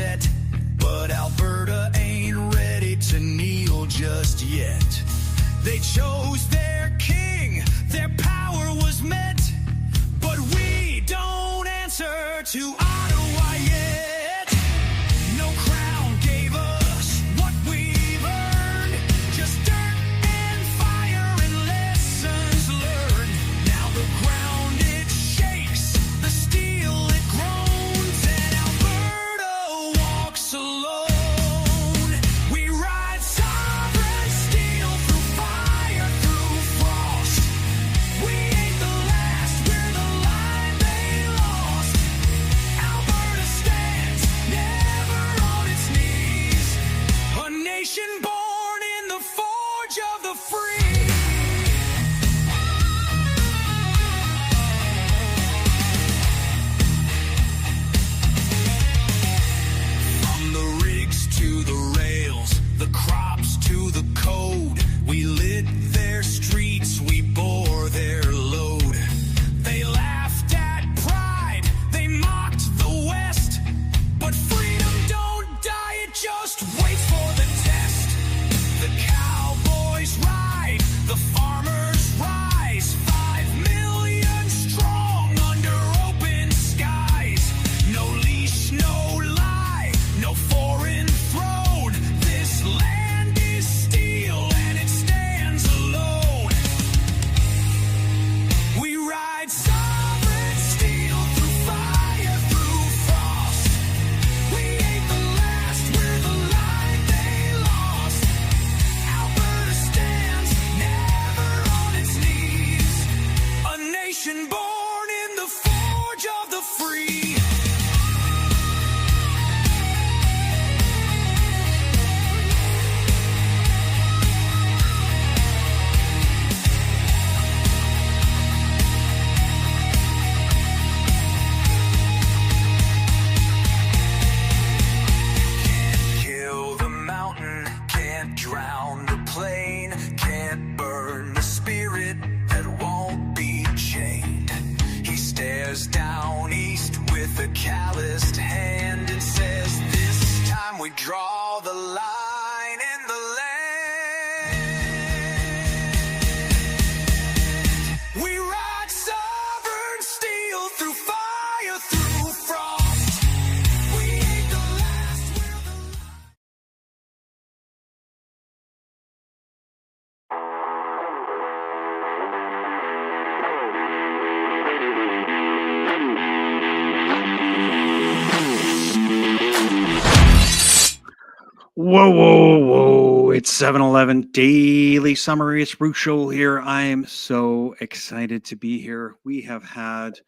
set, but Alberta ain't ready to kneel just yet. They chose their king, their power was met, but we don't answer to Ottawa yet. No crown gave us what we've earned, just dirt and fire and lessons learned. Now the ground it shakes, the steel it groans, and Alberta walks alone. We ride sovereign steel through fire, through frost. We ain't the last, we're the line they lost. Alberta stands never on its knees, a nation born in the forge of the free. From the rigs to the rails, the crops to the code, we lit their streets, we bore their load. They laughed at pride, they mocked the West, but freedom don't die, it just waits for the test. The cowboys ride, the farmers rise, 5 million strong under open skies. No leash, no lie, no foreign throne. This land is steel and it stands alone. We ride sovereign steel through fire, through frost. We ain't the last, we're the line they lost. Alberta stands never on its knees, a nation born in the forge of the free. Can't kill the mountain, can't drown the plain, can't burn the spirit that won't be chained. He stares down east with a calloused hand and says, this time we draw the line in the land. We ride sovereign steel through fire, through frost. We ain't the last, we're the Whoa, whoa, whoa. It's 7-Eleven Daily Summary. It's Rucho here. I am so excited to be here. We have had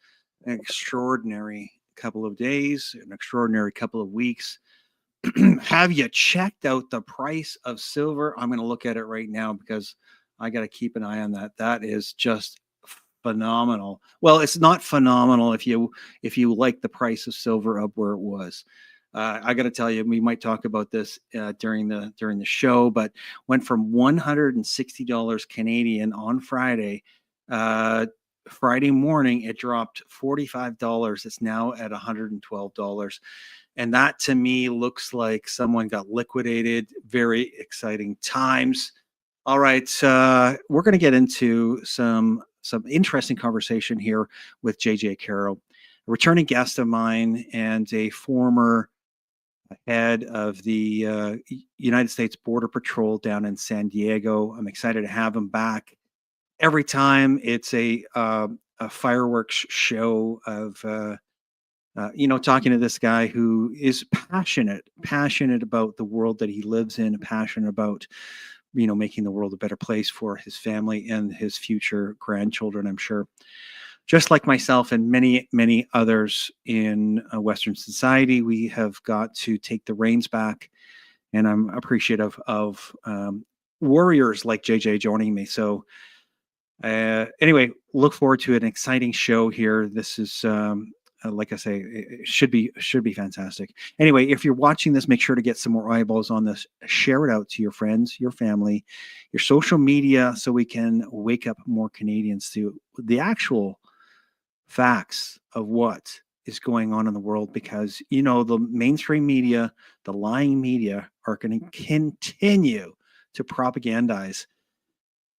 an extraordinary couple of days, an extraordinary couple of weeks. Have you checked out the price of silver? I'm going to look at it right now because I got to keep an eye on that. That is just phenomenal. Well, it's not phenomenal if you like the price of silver up where it was. I got to tell you, we might talk about this during the show, but went from $160 Canadian on Friday. Friday morning, it dropped $45. It's now at $112. And that to me looks like someone got liquidated. Very exciting times. All right. We're going to get into some interesting conversation here with JJ Carrell, a returning guest of mine and a former head of the United States Border Patrol down in San Diego. I'm excited to have him back. Every time it's a fireworks show of talking to this guy who is passionate about the world that he lives in, passionate about making the world a better place for his family and his future grandchildren, I'm sure. Just like myself and many, many others in Western society, we have got to take the reins back. And I'm appreciative of warriors like JJ joining me. So anyway, look forward to an exciting show here. This is, like I say, it should be fantastic. Anyway, if you're watching this, make sure to get some more eyeballs on this. Share it out to your friends, your family, your social media, so we can wake up more Canadians to the actual facts of what is going on in the world, because the mainstream media, the lying media, are going to continue to propagandize.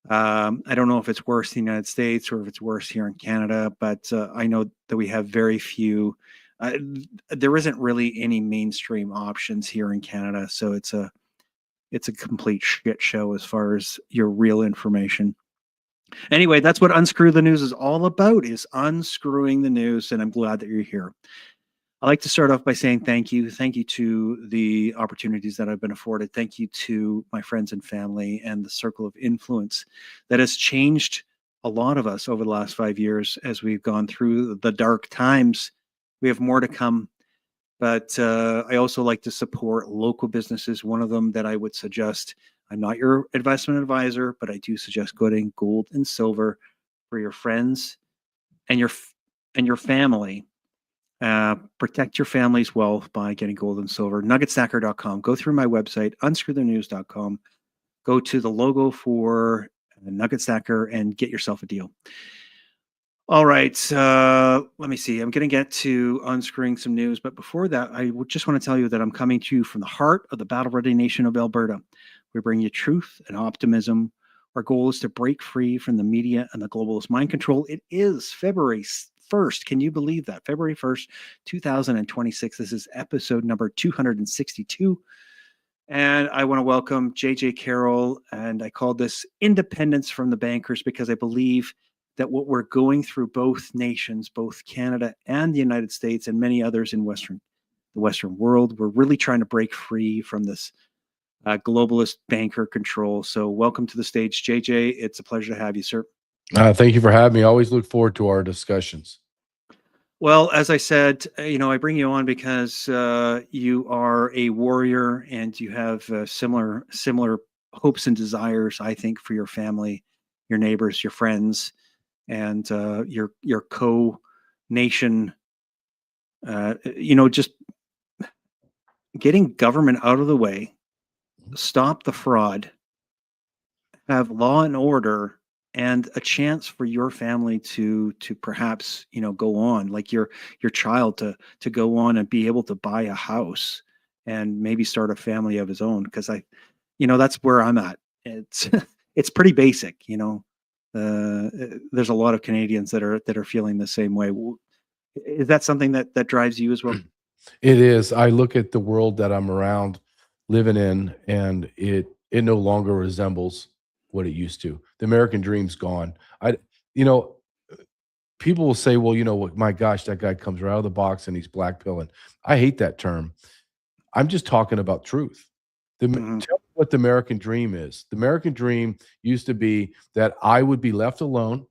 I don't know if it's worse in the United States or if it's worse here in Canada, but I know that we have very few. There isn't really any mainstream options here in Canada, so it's a complete shit show as far as your real information. Anyway, that's what Unscrew the News is all about, is unscrewing the news, and I'm glad that you're here. I'd like to start off by saying thank you. Thank you to the opportunities that I've been afforded. Thank you to my friends and family and the circle of influence that has changed a lot of us over the last 5 years as we've gone through the dark times. We have more to come, but I also like to support local businesses. One of them that I would suggest, I'm not your investment advisor, but I do suggest getting gold and silver for your friends and your family. Protect your family's wealth by getting gold and silver. Nuggetstacker.com. Go through my website, unscrewthenews.com. Go to the logo for Nugget Stacker and get yourself a deal. All right. Let me see. I'm going to get to unscrewing some news. But before that, I just want to tell you that I'm coming to you from the heart of the battle-ready nation of Alberta. We bring you truth and optimism. Our goal is to break free from the media and the globalist mind control. It is February 1st. Can you believe that? February 1st, 2026. This is episode number 262. And I want to welcome JJ Carrell. And I called this Independence from the Bankers because I believe that what we're going through, both nations, both Canada and the United States and many others in the Western world, we're really trying to break free from this globalist banker control. So welcome to the stage, JJ. It's a pleasure to have you, sir. Thank you for having me. I always look forward to our discussions. Well, as I said, I bring you on because you are a warrior and you have similar hopes and desires, I think, for your family, your neighbors, your friends, and your co-nation. Just getting government out of the way, stop the fraud, have law and order, and a chance for your family to perhaps go on, like your child to go on and be able to buy a house and maybe start a family of his own. Because that's where I'm at. It's it's pretty basic. There's a lot of Canadians that are feeling the same way. Is that something that drives you as well? It is. I look at the world that I'm around, living in, and it no longer resembles what it used to. The American dream's gone. People will say, well, what, my gosh, that guy comes right out of the box and he's blackpilling. I hate that term. I'm just talking about truth. Tell me what the American dream is. The American dream used to be that I would be left alone.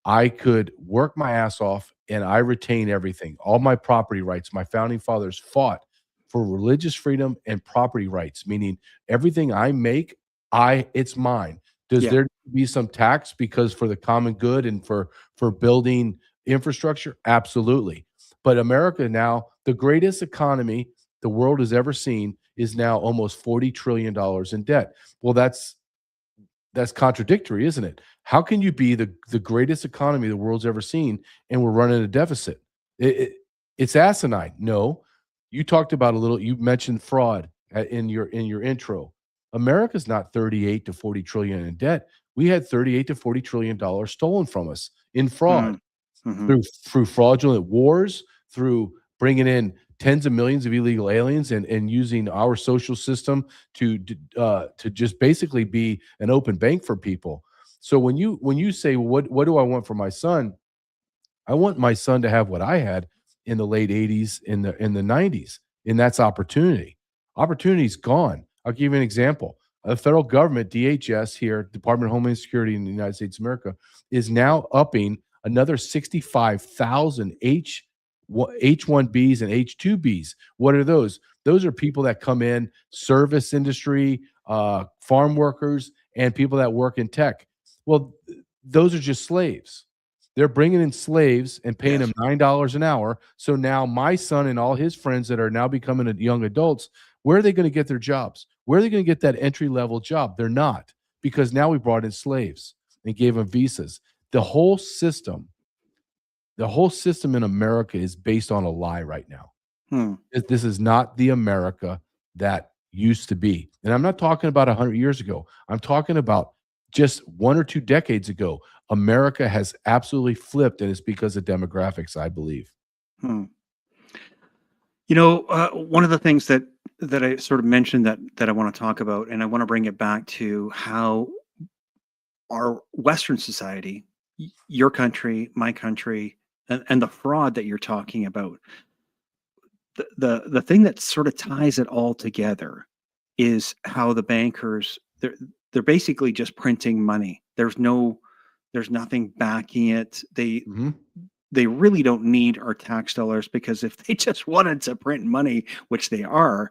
I could work my ass off and I retain everything, all my property rights. My founding fathers fought for religious freedom and property rights, meaning everything I make, it's mine. Does there be some tax because for the common good and for building infrastructure? Absolutely. But America now, the greatest economy the world has ever seen, is now almost $40 trillion in debt. Well, that's contradictory, isn't it? How can you be the greatest economy the world's ever seen and we're running a deficit? It's asinine. No, you talked about you mentioned fraud in your intro. America's not 38 to 40 trillion in debt. We had 38 to 40 trillion dollars stolen from us in fraud, through fraudulent wars, through bringing in tens of millions of illegal aliens and using our social system to just basically be an open bank for people. So when you say, what do I want for my son? I want my son to have what I had in the late 80s, in the 90s, and that's opportunity. Opportunity's gone. I'll give you an example. The federal government, DHS here, Department of Homeland Security in the United States of America, is now upping another 65,000 H-1Bs and H-2Bs. What are those? Those are people that come in, service industry, farm workers, and people that work in tech. Well, those are just slaves. They're bringing in slaves and paying them $9 an hour. So now my son and all his friends that are now becoming young adults, where are they going to get their jobs? Where are they going to get that entry-level job? They're not, because now we brought in slaves and gave them visas. The whole system the whole system in America is based on a lie right now. Hmm. This is not the America that used to be. And I'm not talking about 100 years ago. I'm talking about just 1 or 2 decades ago. America has absolutely flipped, and it's because of demographics, I believe. Hmm. One of the things that I sort of mentioned that I want to talk about, and I want to bring it back to how our Western society, your country, my country, and the fraud that you're talking about, the thing that sort of ties it all together is how the bankers they're basically just printing money. There's nothing backing it. Mhm. They really don't need our tax dollars, because if they just wanted to print money, which they are,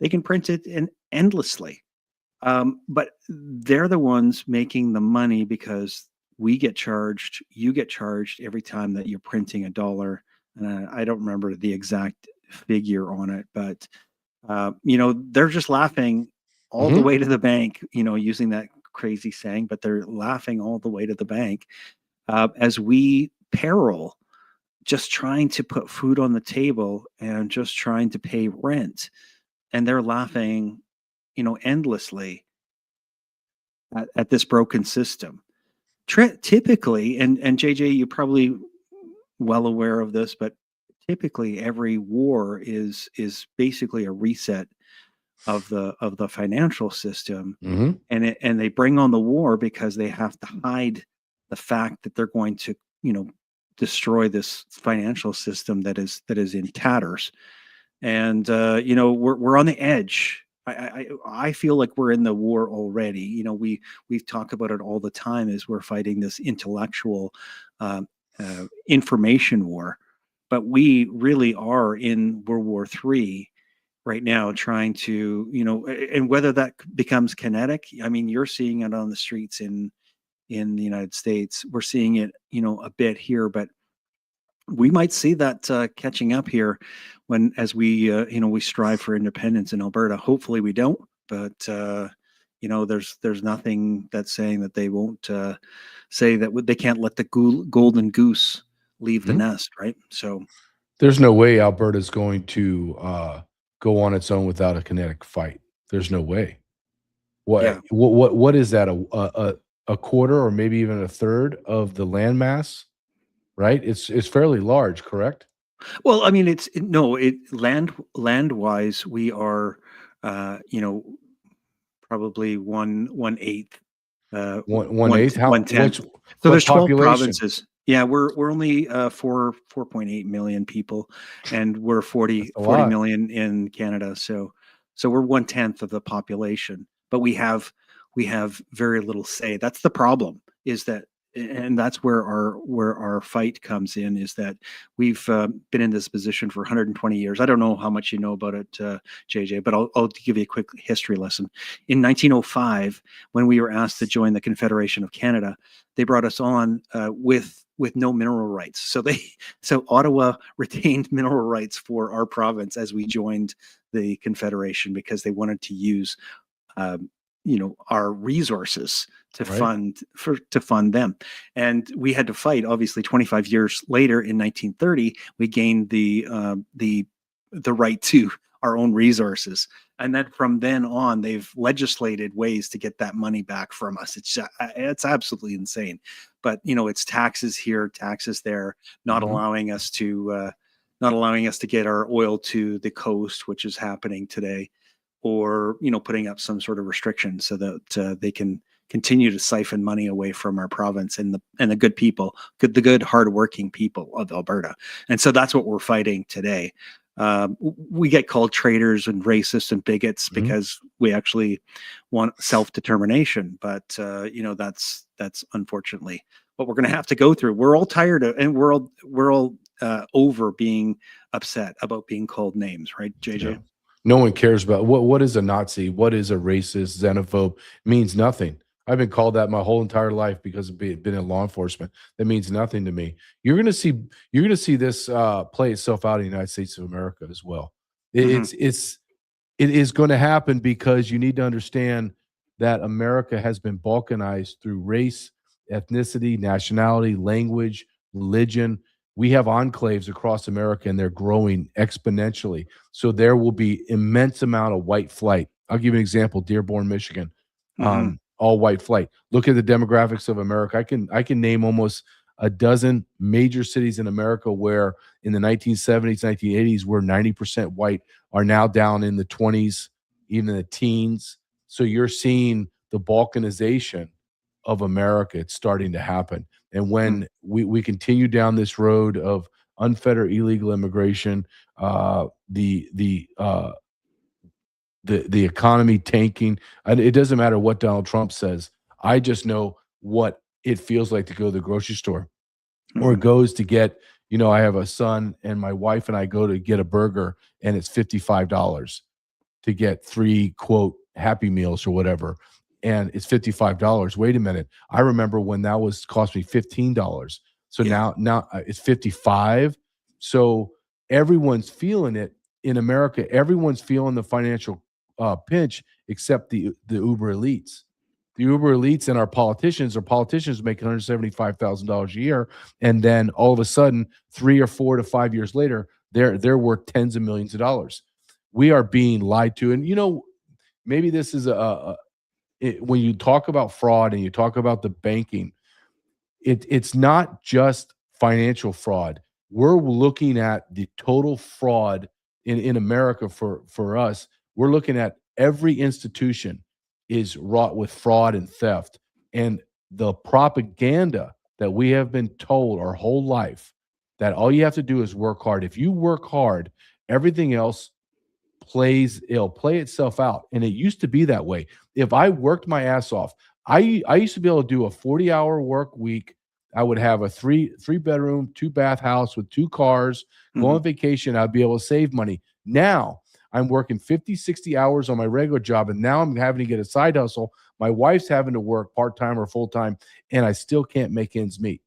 they can print it in endlessly. But they're the ones making the money, because we get charged, you get charged every time that you're printing a dollar. And I don't remember the exact figure on it, but they're just laughing all the Mhm. way to the bank, using that crazy saying, but they're laughing all the way to the bank, as we peril just trying to put food on the table and just trying to pay rent. And they're laughing, endlessly at this broken system. Typically, and JJ, you're probably well aware of this, but typically every war is basically a reset of the financial system, Mhm. and they bring on the war because they have to hide the fact that they're going to destroy this financial system that is in tatters. And we're on the edge. I feel like we're in the war already. We've talked about it all the time, as we're fighting this intellectual information war, but we really are in World War III right now, trying to and whether that becomes kinetic. I mean, you're seeing it on the streets in the United States. We're seeing it a bit here, but we might see that catching up here, when as we strive for independence in Alberta. Hopefully we don't, but there's nothing that's saying that they won't say that they can't let the golden goose leave the Mhm. nest, right? So There's no way Alberta's going to, go on its own without a kinetic fight. There's no way. yeah. What is that? A quarter or maybe even a third of the landmass, right? It's fairly large, correct? Well, I mean, no, land wise, we are, probably one eighth, One eighth. How one tenth. what's So what there's 12 population? provinces. Yeah, we're only 4.8 million people, and we're That's 40 a 40 lot. million in Canada. So we're one tenth of the population, but we have very little say. That's the problem. Is that And that's where our fight comes in, is that we've been in this position for 120 years. I don't know how much you know about it, JJ, but I'll give you a quick history lesson. In 1905, when we were asked to join the Confederation of Canada, they brought us on with no mineral rights. So Ottawa retained mineral rights for our province as we joined the Confederation, because they wanted to use um, our resources Right? to fund them. And we had to fight. Obviously, 25 years later, in 1930, we gained the right to our own resources. And then from then on, they've legislated ways to get that money back from us. It's absolutely insane. But it's taxes here, taxes there, not Mhm. allowing us to not allowing us to get our oil to the coast, which is happening today, or putting up some sort of restriction so that they can continue to siphon money away from our province and the good people, the good hardworking people of Alberta. And so that's what we're fighting today. We get called traitors and racists and bigots Mhm. because we actually want self-determination, but that's unfortunately what we're going to have to go through. We're all tired of, and we're all over being upset about being called names, right, Yeah. JJ? No one cares about what is a Nazi, what is a racist, xenophobe, means nothing. I've been called that my whole entire life because of been in law enforcement. That means nothing to me. You're gonna see this play itself out in the United States of America as well. It, Hmm. it's it is going to happen because you need to understand that America has been balkanized through race, ethnicity, nationality, language, religion. We have enclaves across America, and they're growing exponentially. So there will be immense amount of white flight. I'll give you an example: Dearborn, Michigan, all white flight. Look at the demographics of America. I can name almost a dozen major cities in America where in the 1970s, 1980s, were 90% white, are now down in the 20s, even in the teens. So you're seeing the balkanization of America. It's starting to happen. And when we continue down this road of unfettered illegal immigration, the economy tanking, and it doesn't matter what Donald Trump says. I just know what it feels like to go to the grocery store or goes to get, I have a son, and my wife and I go to get a burger, and it's $55 to get 3, quote, Happy Meals or whatever. And it's $55. Wait a minute. I remember when that was cost me $15. So now it's 55. So everyone's feeling it in America. Everyone's feeling the financial pinch except the uber elites. The uber elites and our politicians making $175,000 a year, and then all of a sudden 3 or 4 to 5 years later, they're worth tens of millions of dollars. We are being lied to. And maybe this is when you talk about fraud and you talk about the banking, it's not just financial fraud. We're looking at the total fraud in America for us. We're looking at every institution is wrought with fraud and theft. And the propaganda that we have been told our whole life that all you have to do is work hard. If you work hard, everything else it'll play itself out. And it used to be that way. If I worked my ass off, I used to be able to do a 40-hour work week. I would have a three bedroom, 2-bath house with 2 cars, go on vacation. I'd be able to save money. Now I'm working 50, 60 hours on my regular job, and now I'm having to get a side hustle. My wife's having to work part-time or full-time, and I still can't make ends meet.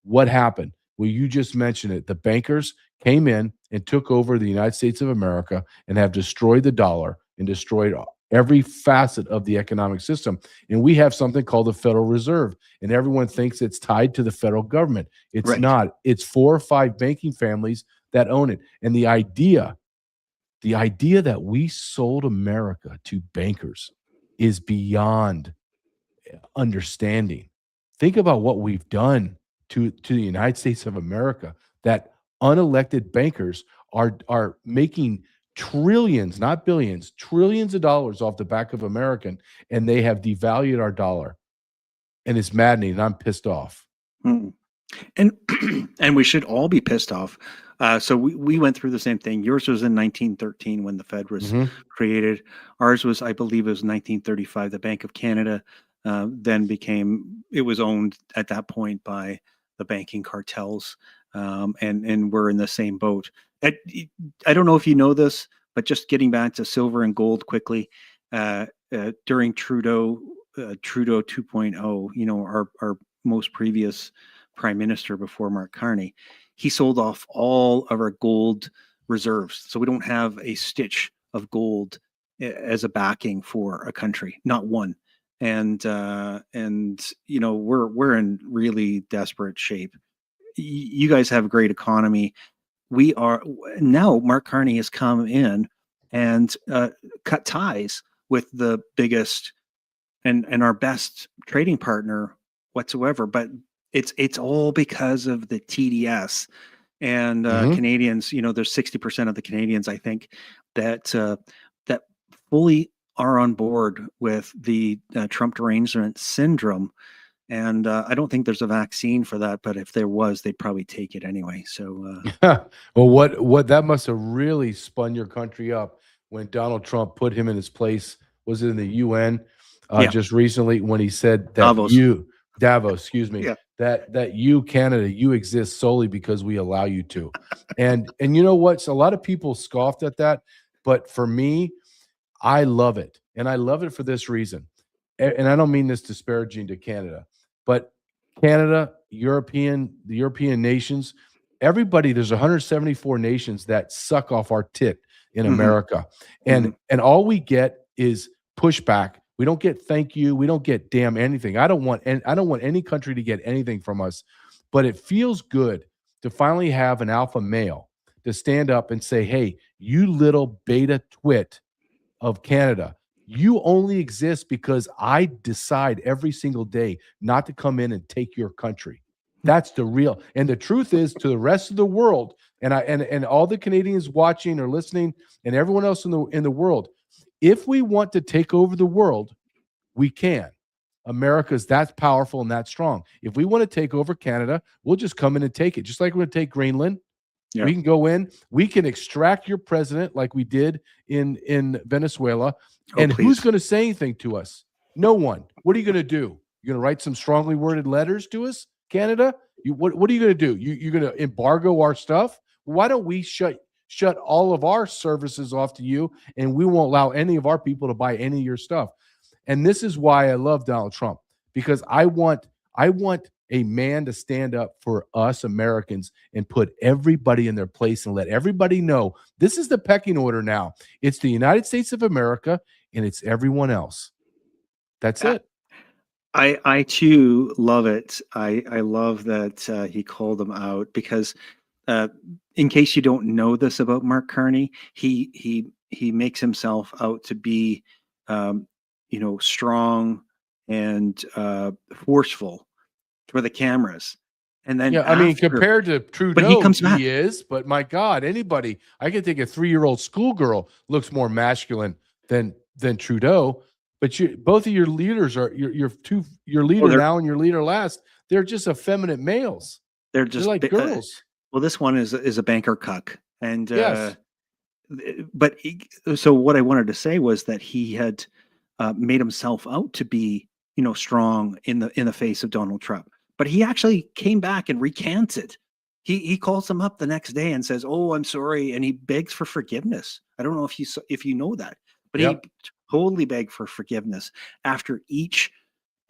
What happened? Well, you just mentioned it. The bankers came in and took over the United States of America and have destroyed the dollar and destroyed every facet of the economic system. And we have something called the Federal Reserve, and everyone thinks it's tied to the federal government. It's not. It's 4 or 5 banking families that own it. And the idea that we sold America to bankers is beyond understanding. Think about what we've done to the United States of America, that unelected bankers are making trillions, not billions, trillions of dollars off the back of American, and they have devalued our dollar. And it's maddening, and I'm pissed off. And we should all be pissed off. So we went through the same thing. Yours was in 1913 when the Fed was created. Ours was, I believe it was 1935. The Bank of Canada then it was owned at that point by the banking cartels. And we're in the same boat. I don't know if you know this, but just getting back to silver and gold quickly, during Trudeau 2.0, our most previous prime minister before Mark Carney, he sold off all of our gold reserves. So we don't have a stitch of gold as a backing for a country, not one. And we're in really desperate shape. You guys have a great economy. We are now. Mark Carney has come in and cut ties with the biggest and our best trading partner whatsoever. But it's all because of the TDS and Canadians. There's 60% of the Canadians, I think, that fully are on board with the Trump derangement syndrome. And I don't think there's a vaccine for that, but if there was, they'd probably take it anyway. So, well, what that must have really spun your country up when Donald Trump put him in his place. Was it in the UN just recently when he said that Davos, excuse me, that you, Canada, you exist solely because we allow you to. And you know what? So a lot of people scoffed at that, but for me, I love it, and I love it for this reason. And I don't mean this disparaging to Canada, but Canada, the European nations, everybody, there's 174 nations that suck off our tit in America. And all we get is pushback. We don't get thank you. We don't get damn anything. I don't want any country to get anything from us, but it feels good to finally have an alpha male to stand up and say, hey, you little beta twit of Canada, you only exist because I decide every single day not to come in and take your country. That's the real. And the truth is, to the rest of the world, and all the Canadians watching or listening, and everyone else in the world, if we want to take over the world, we can. America's that's powerful and that's strong. If we want to take over Canada, we'll just come in and take it. Just like we're going to take Greenland. Yeah. We can go in. We can extract your president like we did in Venezuela. And who's going to say anything to us? No one. What are you going to do? You're going to write some strongly worded letters to us, Canada? What are you going to do? You're going to embargo our stuff? Why don't we shut all of our services off to you, and we won't allow any of our people to buy any of your stuff? And this is why I love Donald Trump, because I want a man to stand up for us Americans and put everybody in their place and let everybody know this is the pecking order now. It's the United States of America and it's everyone else. That's it. I too love it. I love that he called them out, because in case you don't know this about Mark Carney, he makes himself out to be strong and forceful for the cameras. And then I mean, compared to Trudeau, but he comes back. He is, but my God, anybody, I can think a 3-year-old schoolgirl looks more masculine than Trudeau. But both of your leaders are your leader now and your leader last. They're just effeminate males. They're like girls. Well, this one is a banker cuck, and yes. So what I wanted to say was that he had made himself out to be, strong in the face of Donald Trump, but he actually came back and recanted. He calls him up the next day and says, "Oh, I'm sorry," and he begs for forgiveness. I don't know if you know that, but he totally begged for forgiveness after each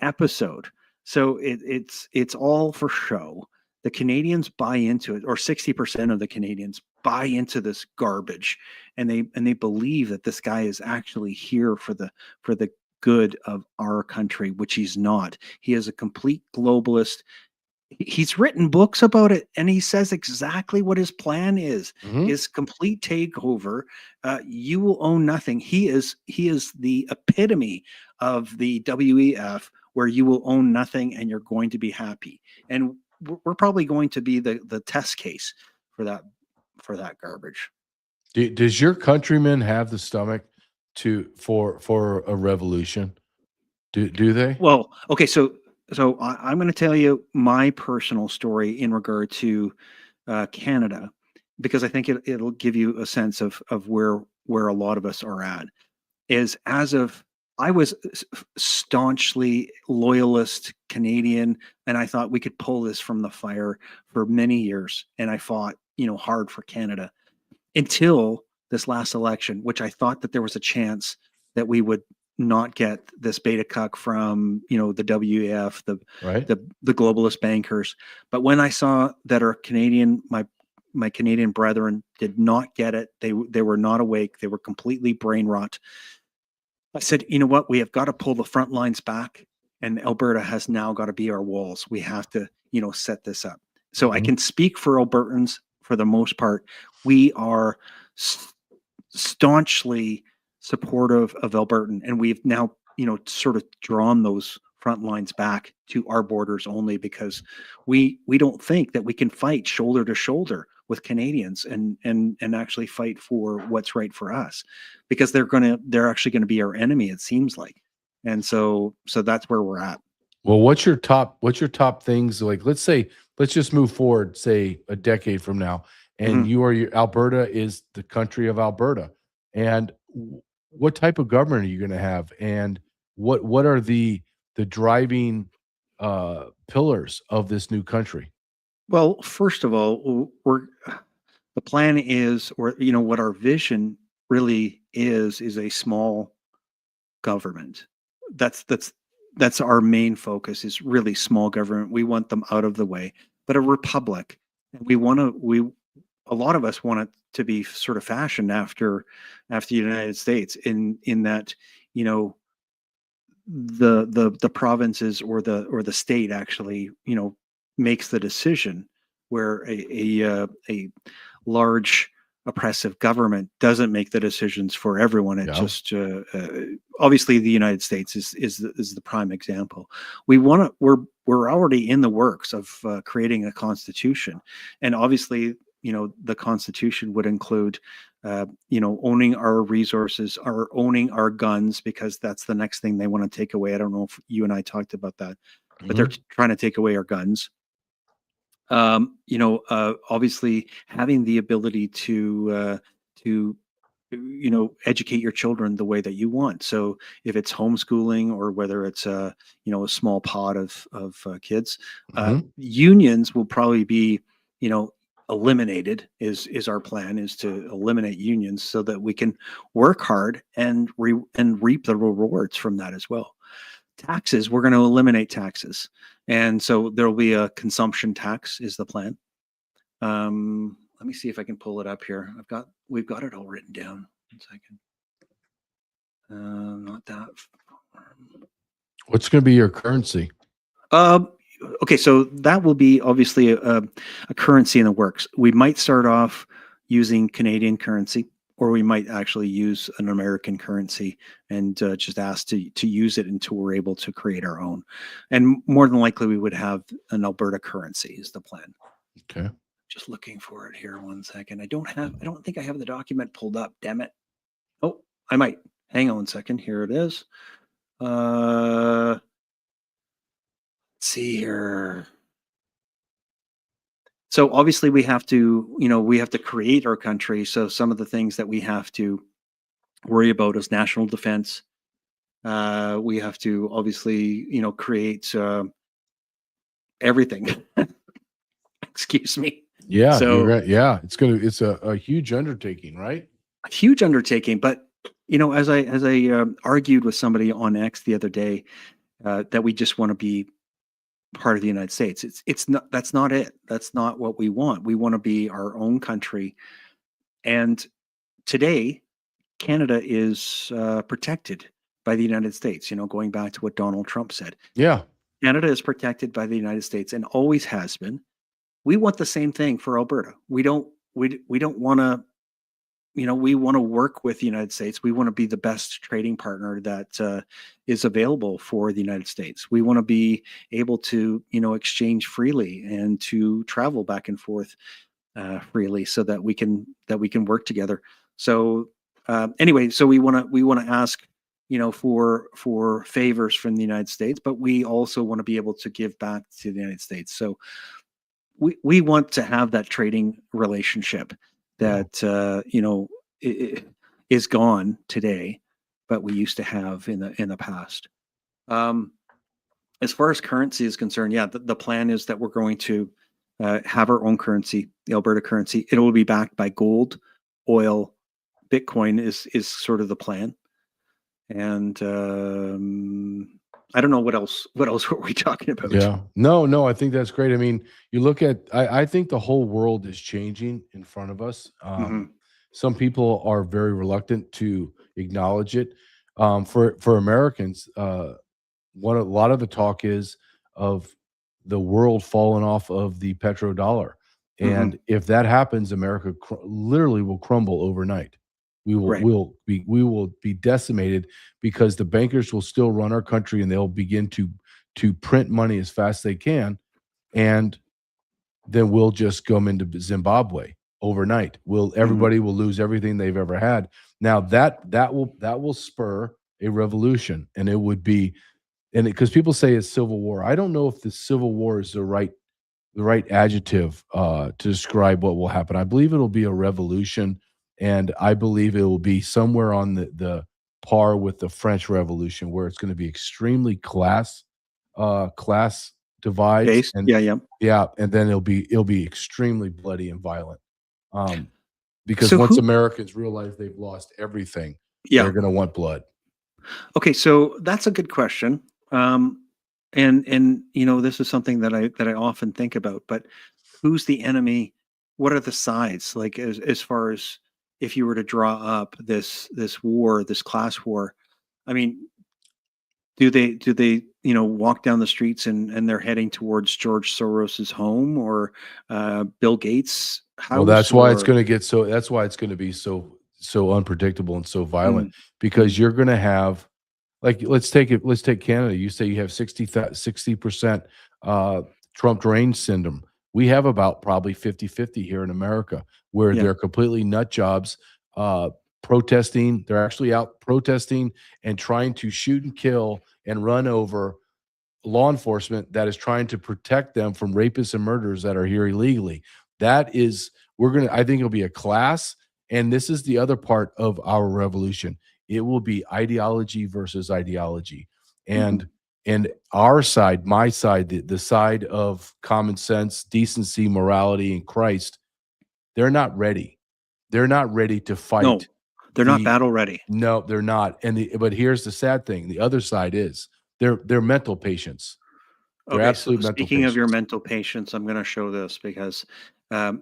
episode. So it's all for show. The Canadians buy into it, or 60% of the Canadians buy into this garbage, and they believe that this guy is actually here for the good of our country, which he's not. He is a complete globalist. He's written books about it, and he says exactly what his plan is. Is complete takeover. You will own nothing. He is the epitome of the WEF, where you will own nothing and you're going to be happy. And we're probably going to be the test case for that garbage. Does your countrymen have the stomach for a revolution? Do they? Well, okay, so I'm going to tell you my personal story in regard to Canada, because I think it'll give you a sense of where a lot of us are at. Is I was staunchly loyalist Canadian, and I thought we could pull this from the fire for many years, and I fought hard for Canada until this last election, which I thought that there was a chance that we would not get this beta cuck from the WEF, the globalist bankers. But when I saw that our Canadian my Canadian brethren did not get it, they were not awake, they were completely brain rot, I said, you know what, we have got to pull the front lines back, and Alberta has now got to be our walls. We have to set this up. So I can speak for Albertans for the most part. We are staunchly supportive of Albertan, and we've now sort of drawn those front lines back to our borders only, because we don't think that we can fight shoulder to shoulder with Canadians and actually fight for what's right for us, because they're actually going to be our enemy, it seems like. And so that's where we're at. Well, what's your top things? Like, let's just move forward, say a decade from now, and Alberta is the country of Alberta. And what type of government are you going to have? And what are the driving pillars of this new country? Well, first of all, the plan is, or what our vision really is a small government. That's our main focus, is really small government. We want them out of the way, but a republic. And a lot of us want it to be sort of fashioned after the United States, in that the provinces or the state actually makes the decision where a large oppressive government doesn't make the decisions for everyone. It just obviously the United States is the prime example. We're already in the works of creating a constitution, and obviously, the constitution would include owning our resources, owning our guns, because that's the next thing they want to take away. I don't know if you and I talked about that, but they're trying to take away our guns. Obviously having the ability to educate your children the way that you want. So if it's homeschooling, or whether it's a small pod of kids, unions will probably be eliminated. Is our plan is to eliminate unions so that we can work hard and reap the rewards from that as well. Taxes, we're going to eliminate taxes, and so there will be a consumption tax is the plan. Let me see if I can pull it up here. We've got it all written down. 1 second. Not that. What's going to be your currency? Okay, so that will be obviously a currency in the works. We might start off using Canadian currency, or we might actually use an American currency and just ask to use it until we're able to create our own. And more than likely, we would have an Alberta currency is the plan. Okay. Just looking for it here. 1 second. I don't think I have the document pulled up. Damn it. Oh, I might. Hang on 1 second. Here it is. Let's see here. So obviously we have to create our country. So some of the things that we have to worry about is national defense. We have to obviously, create everything. Excuse me. Yeah, So you're right. Yeah, it's a huge undertaking, right? a huge undertaking. But as I argued with somebody on X the other day, that we just want to be part of the United States. It's not. That's not it. That's not what we want. We want to be our own country. And today, Canada is protected by the United States. Going back to what Donald Trump said. Yeah. Canada is protected by the United States and always has been. We want the same thing for Alberta. We don't want to, we want to work with the United States. We want to be the best trading partner that is available for the United States. We want to be able to, exchange freely and to travel back and forth freely, so that we can work together. So anyway, so we want to ask, for favors from the United States, but we also want to be able to give back to the United States. So we want to have that trading relationship that is gone today, but we used to have in the past. As far as currency is concerned, yeah, the plan is that we're going to have our own currency, the Alberta currency. It will be backed by gold, oil, Bitcoin is sort of the plan. And I don't know what else were we talking about? Yeah. No, I think that's great. I mean, you look at, I think the whole world is changing in front of us. Some people are very reluctant to acknowledge it. For Americans, a lot of the talk is of the world falling off of the petrodollar. And if that happens, America literally will crumble overnight. We will be decimated, because the bankers will still run our country, and they'll begin to print money as fast as they can, and then we'll just come into Zimbabwe overnight. Everybody will lose everything they've ever had. Now that will spur a revolution, and it would be, and because people say it's civil war, I don't know if the civil war is the right adjective to describe what will happen. I believe it'll be a revolution. And I believe it will be somewhere on the par with the French Revolution, where it's going to be extremely class divides. Based. And yeah. And then it'll be extremely bloody and violent. Because once Americans realize they've lost everything, they're going to want blood. Okay, so that's a good question. And this is something that I often think about. But who's the enemy? What are the sides? Like as far as, if you were to draw up this war, this class war, I mean, do they walk down the streets and they're heading towards George Soros's home or Bill Gates' Well, house that's why it's going to be so unpredictable and so violent, Mm, because you're going to have, like, let's take Canada. You say you have 60% Trump range syndrome. We have about probably 50-50 here in America, where yeah, they're completely nut jobs, protesting. They're actually out protesting and trying to shoot and kill and run over law enforcement that is trying to protect them from rapists and murderers that are here illegally. That is, I think it'll be a class. And this is the other part of our revolution. It will be ideology versus ideology. mhm. And our side, my side, the side of common sense, decency, morality, and Christ, they're not ready. They're not ready to No, fight. they're not battle ready. No, they're not. But here's the sad thing. The other side is they're mental patients. They're Okay, so absolute mental speaking of your patients. mental patients, I'm going to show this because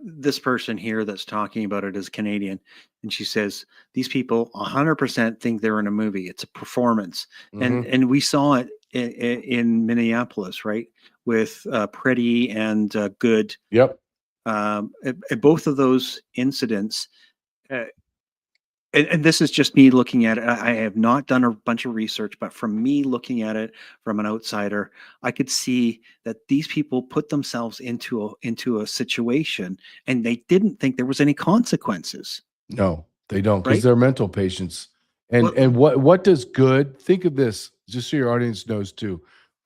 this person here that's talking about it is Canadian, and she says these people 100% think they're in a movie. It's a performance, Mhm. and we saw it in Minneapolis, right, with Pretty and Good. Yep. At both of those incidents, uh, and this is just me looking at it. I have not done a bunch of research, but from me looking at it from an outsider, I could see that these people put themselves into a situation, and they didn't think there was any consequences, No, they don't, because right? they're mental patients. What? And what does good? Think of this, just so your audience knows too.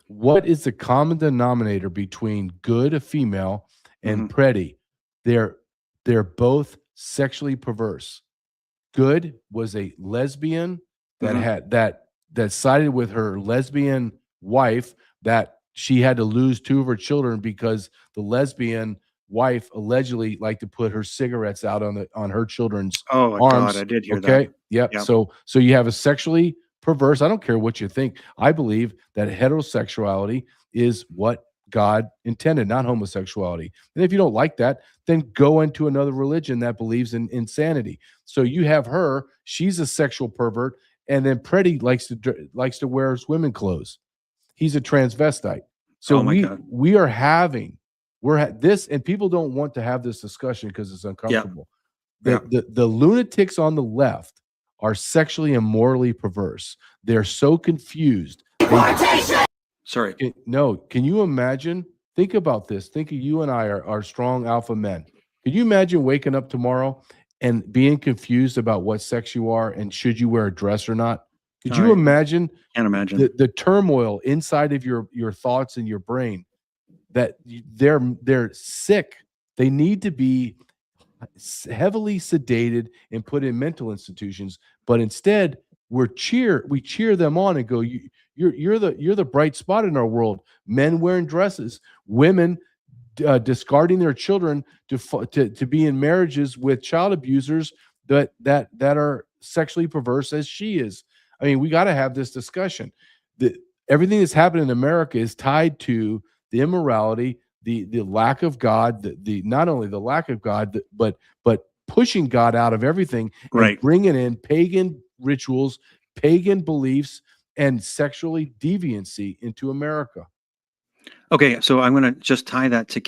What is the common denominator between Good, a female, and Mhm, Pretty? They're they're both sexually perverse. Good was a lesbian that mhm. had that sided with her lesbian wife, that she had to lose two of her children because the lesbian wife allegedly liked to put her cigarettes out on her children's Oh my God, arms. I did hear that. Okay. Yep. Yeah. So you have a sexually perverse. I don't care what you think. I believe that heterosexuality is what God intended, not homosexuality. And if you don't like that, then go into another religion that believes in insanity. So you have her; she's a sexual pervert, and then Pretty likes to wear women clothes. He's a transvestite. So Oh my God. we are having this, and people don't want to have this discussion because it's Yeah. uncomfortable. Yeah. The lunatics on the left are sexually and morally perverse. They're so confused. Sorry. No, can you imagine? Think about this. Think of you and I are strong alpha men. Could you imagine waking up tomorrow and being confused about what sex you are and should you wear a dress or not? Could you I imagine can't imagine. the turmoil inside of your thoughts and your brain, that they're sick? They need to be heavily sedated and put in mental institutions, but instead we cheer them on and go, you're the bright spot in our world. Men wearing dresses, women discarding their children to be in marriages with child abusers that are sexually perverse as she is. I mean, we got to have this discussion. The, Everything that's happened in America is tied to the immorality, the lack of God, the not only the lack of God, but pushing God out of everything and Right. bringing in pagan rituals, pagan beliefs, and sexually deviancy into America. Okay, so I'm going to just tie that to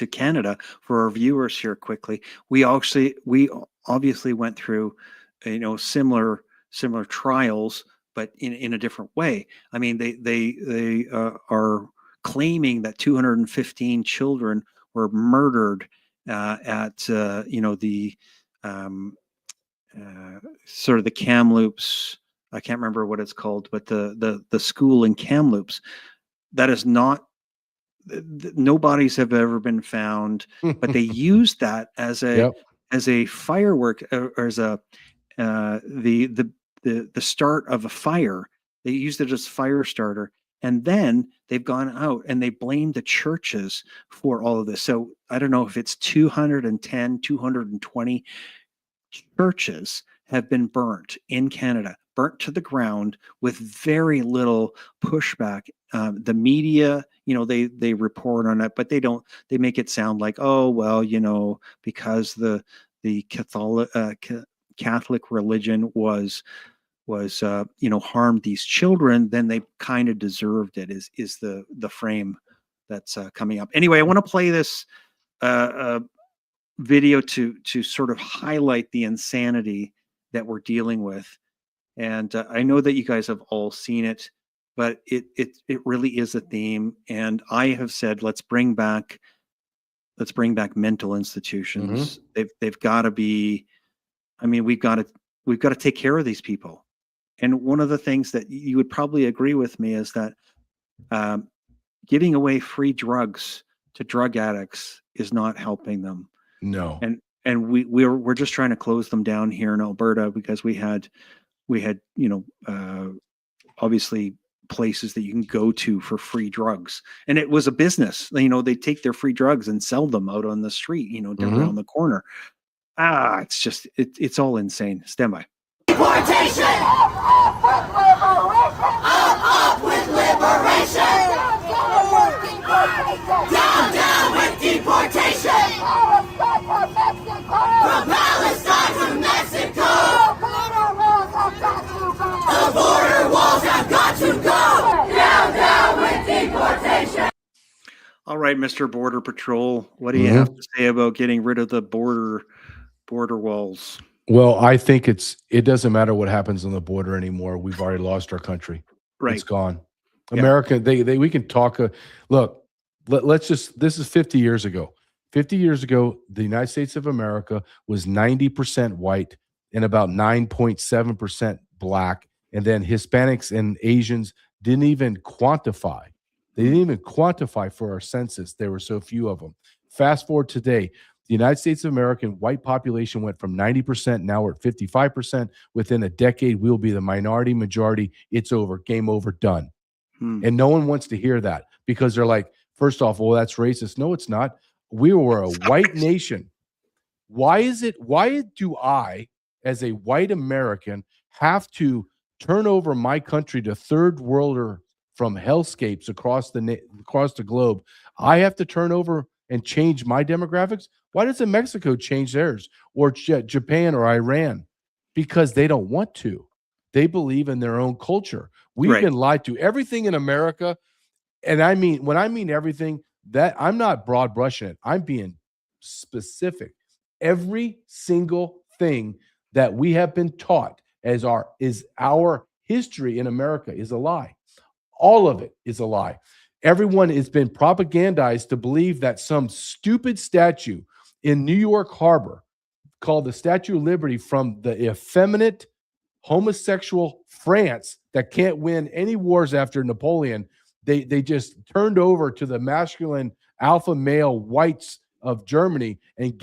Canada for our viewers here quickly. We obviously went through, similar trials, but in a different way. I mean, they are claiming that 215 children were murdered at the um, sort of the Kamloops. I can't remember what it's called, but the school in Kamloops. That is not, no bodies have ever been found, but they used that Yep. as a firework, or as a the start of a fire. They used it as fire starter, and then they've gone out and they blamed the churches for all of this. So I don't know if it's 210, 220 churches have been burnt in Canada, burnt to the ground with very little pushback. The media, they report on it, but they don't. They make it sound like, oh well, because the Catholic religion was harmed these children, then they kind of deserved it. Is the frame that's coming up. Anyway, I want to play this video to sort of highlight the insanity that we're dealing with. And I know that you guys have all seen it, but it really is a theme. And I have said, let's bring back mental institutions. They've got to be. I mean, we've got to take care of these people. And one of the things that you would probably agree with me is that giving away free drugs to drug addicts is not helping them. No. And we're just trying to close them down here in Alberta because we had obviously places that you can go to for free drugs, and it was a business. They take their free drugs and sell them out on the street, down around the corner. It's just it's all insane. Stand by. Deportation! Up with liberation! Down with deportation! From Palestine to Mexico! The border walls have got to go! Down with deportation! All right, Mr. Border Patrol, what do you have to say about getting rid of the border walls? Well, I think it doesn't matter what happens on the border anymore. We've already lost our country. Right. It's gone. Yeah. America, we can talk. Look, this is 50 years ago. 50 years ago, the United States of America was 90% white and about 9.7% black. And then Hispanics and Asians didn't even quantify. They didn't even quantify for our census. There were so few of them. Fast forward today, the United States of American white population went from 90%. Now we're at 55%. Within a decade, we'll be the minority majority. It's over. Game over. Done. And no one wants to hear that because they're like, first off, well, that's racist. No, it's not. We were a white nation. Why do I, as a white American, have to turn over my country to third worlder from hellscapes across the globe? I have to turn over and change my demographics. Why doesn't Mexico change theirs, or Japan or Iran? Because they don't want to. They believe in their own culture. We've been lied to. Everything in America, and when I mean everything, that I'm not broad brushing it. I'm being specific. Every single thing that we have been taught is our history in America is a lie. All of it is a lie. Everyone has been propagandized to believe that some stupid statue in New York Harbor called the Statue of Liberty from the effeminate homosexual France that can't win any wars after Napoleon, they just turned over to the masculine alpha male whites of Germany and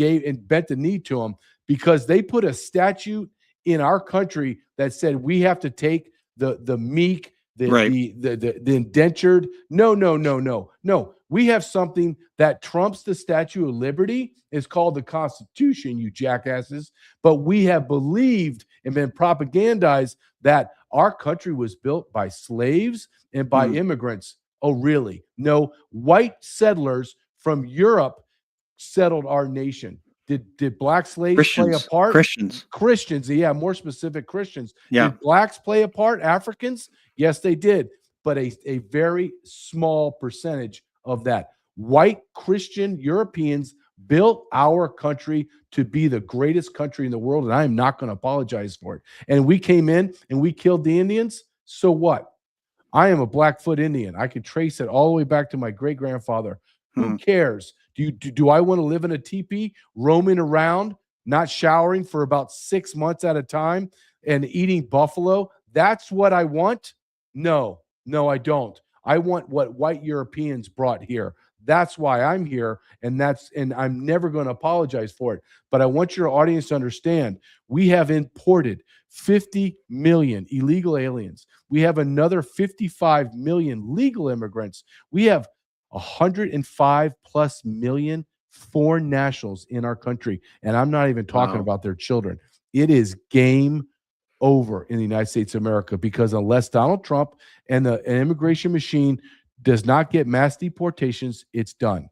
bent the knee to them because they put a statue in our country that said we have to take the meek, the indentured. No. We have something that trumps the Statue of Liberty. It's called the Constitution, you jackasses. But we have believed and been propagandized that our country was built by slaves and by immigrants. Oh, really? No, white settlers from Europe settled our nation. Did black slaves play a part? Christians, yeah, more specific, Christians. Yeah. Did blacks play a part? Africans? Yes, they did. But a very small percentage of that. White Christian Europeans built our country to be the greatest country in the world, and I am not going to apologize for it. And we came in and we killed the Indians. So what? I am a Blackfoot Indian. I could trace it all the way back to my great-grandfather. Who cares? Do I want to live in a teepee, roaming around, not showering for about 6 months at a time and eating buffalo? That's what I want? No, I don't. I want what white Europeans brought here. That's why I'm here, and I'm never going to apologize for it. But I want your audience to understand, we have imported 50 million illegal aliens. We have another 55 million legal immigrants. We have 105 plus million foreign nationals in our country. And I'm not even talking about their children. It is game over in the United States of America, because unless Donald Trump and the immigration machine does not get mass deportations, it's done.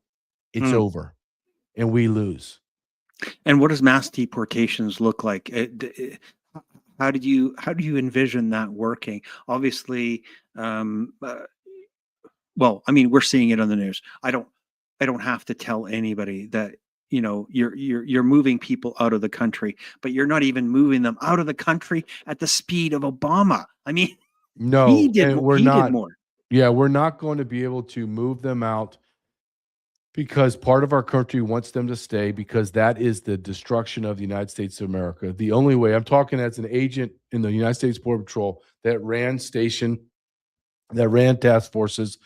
It's over. And we lose. And what does mass deportations look like? how do you envision that working? Obviously, well, I mean, we're seeing it on the news. I don't have to tell anybody that, you know, you're moving people out of the country, but you're not even moving them out of the country at the speed of Obama. I mean, No, and we're he did not. more. Yeah, we're not going to be able to move them out because part of our country wants them to stay because that is the destruction of the United States of America. The only way, I'm talking as an agent in the United States Border Patrol that ran task forces.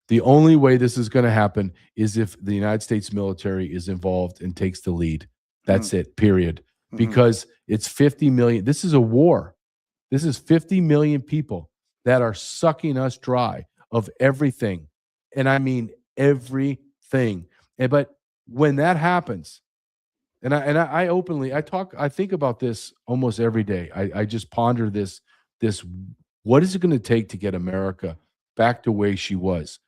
The only way this is going to happen is if the United States military is involved and takes the lead. That's it, period. Because it's 50 million. This is a war. This is 50 million people that are sucking us dry of everything. And I mean everything. But when that happens, and I openly, I think about this almost every day. I just ponder this, what is it going to take to get America back to where she was?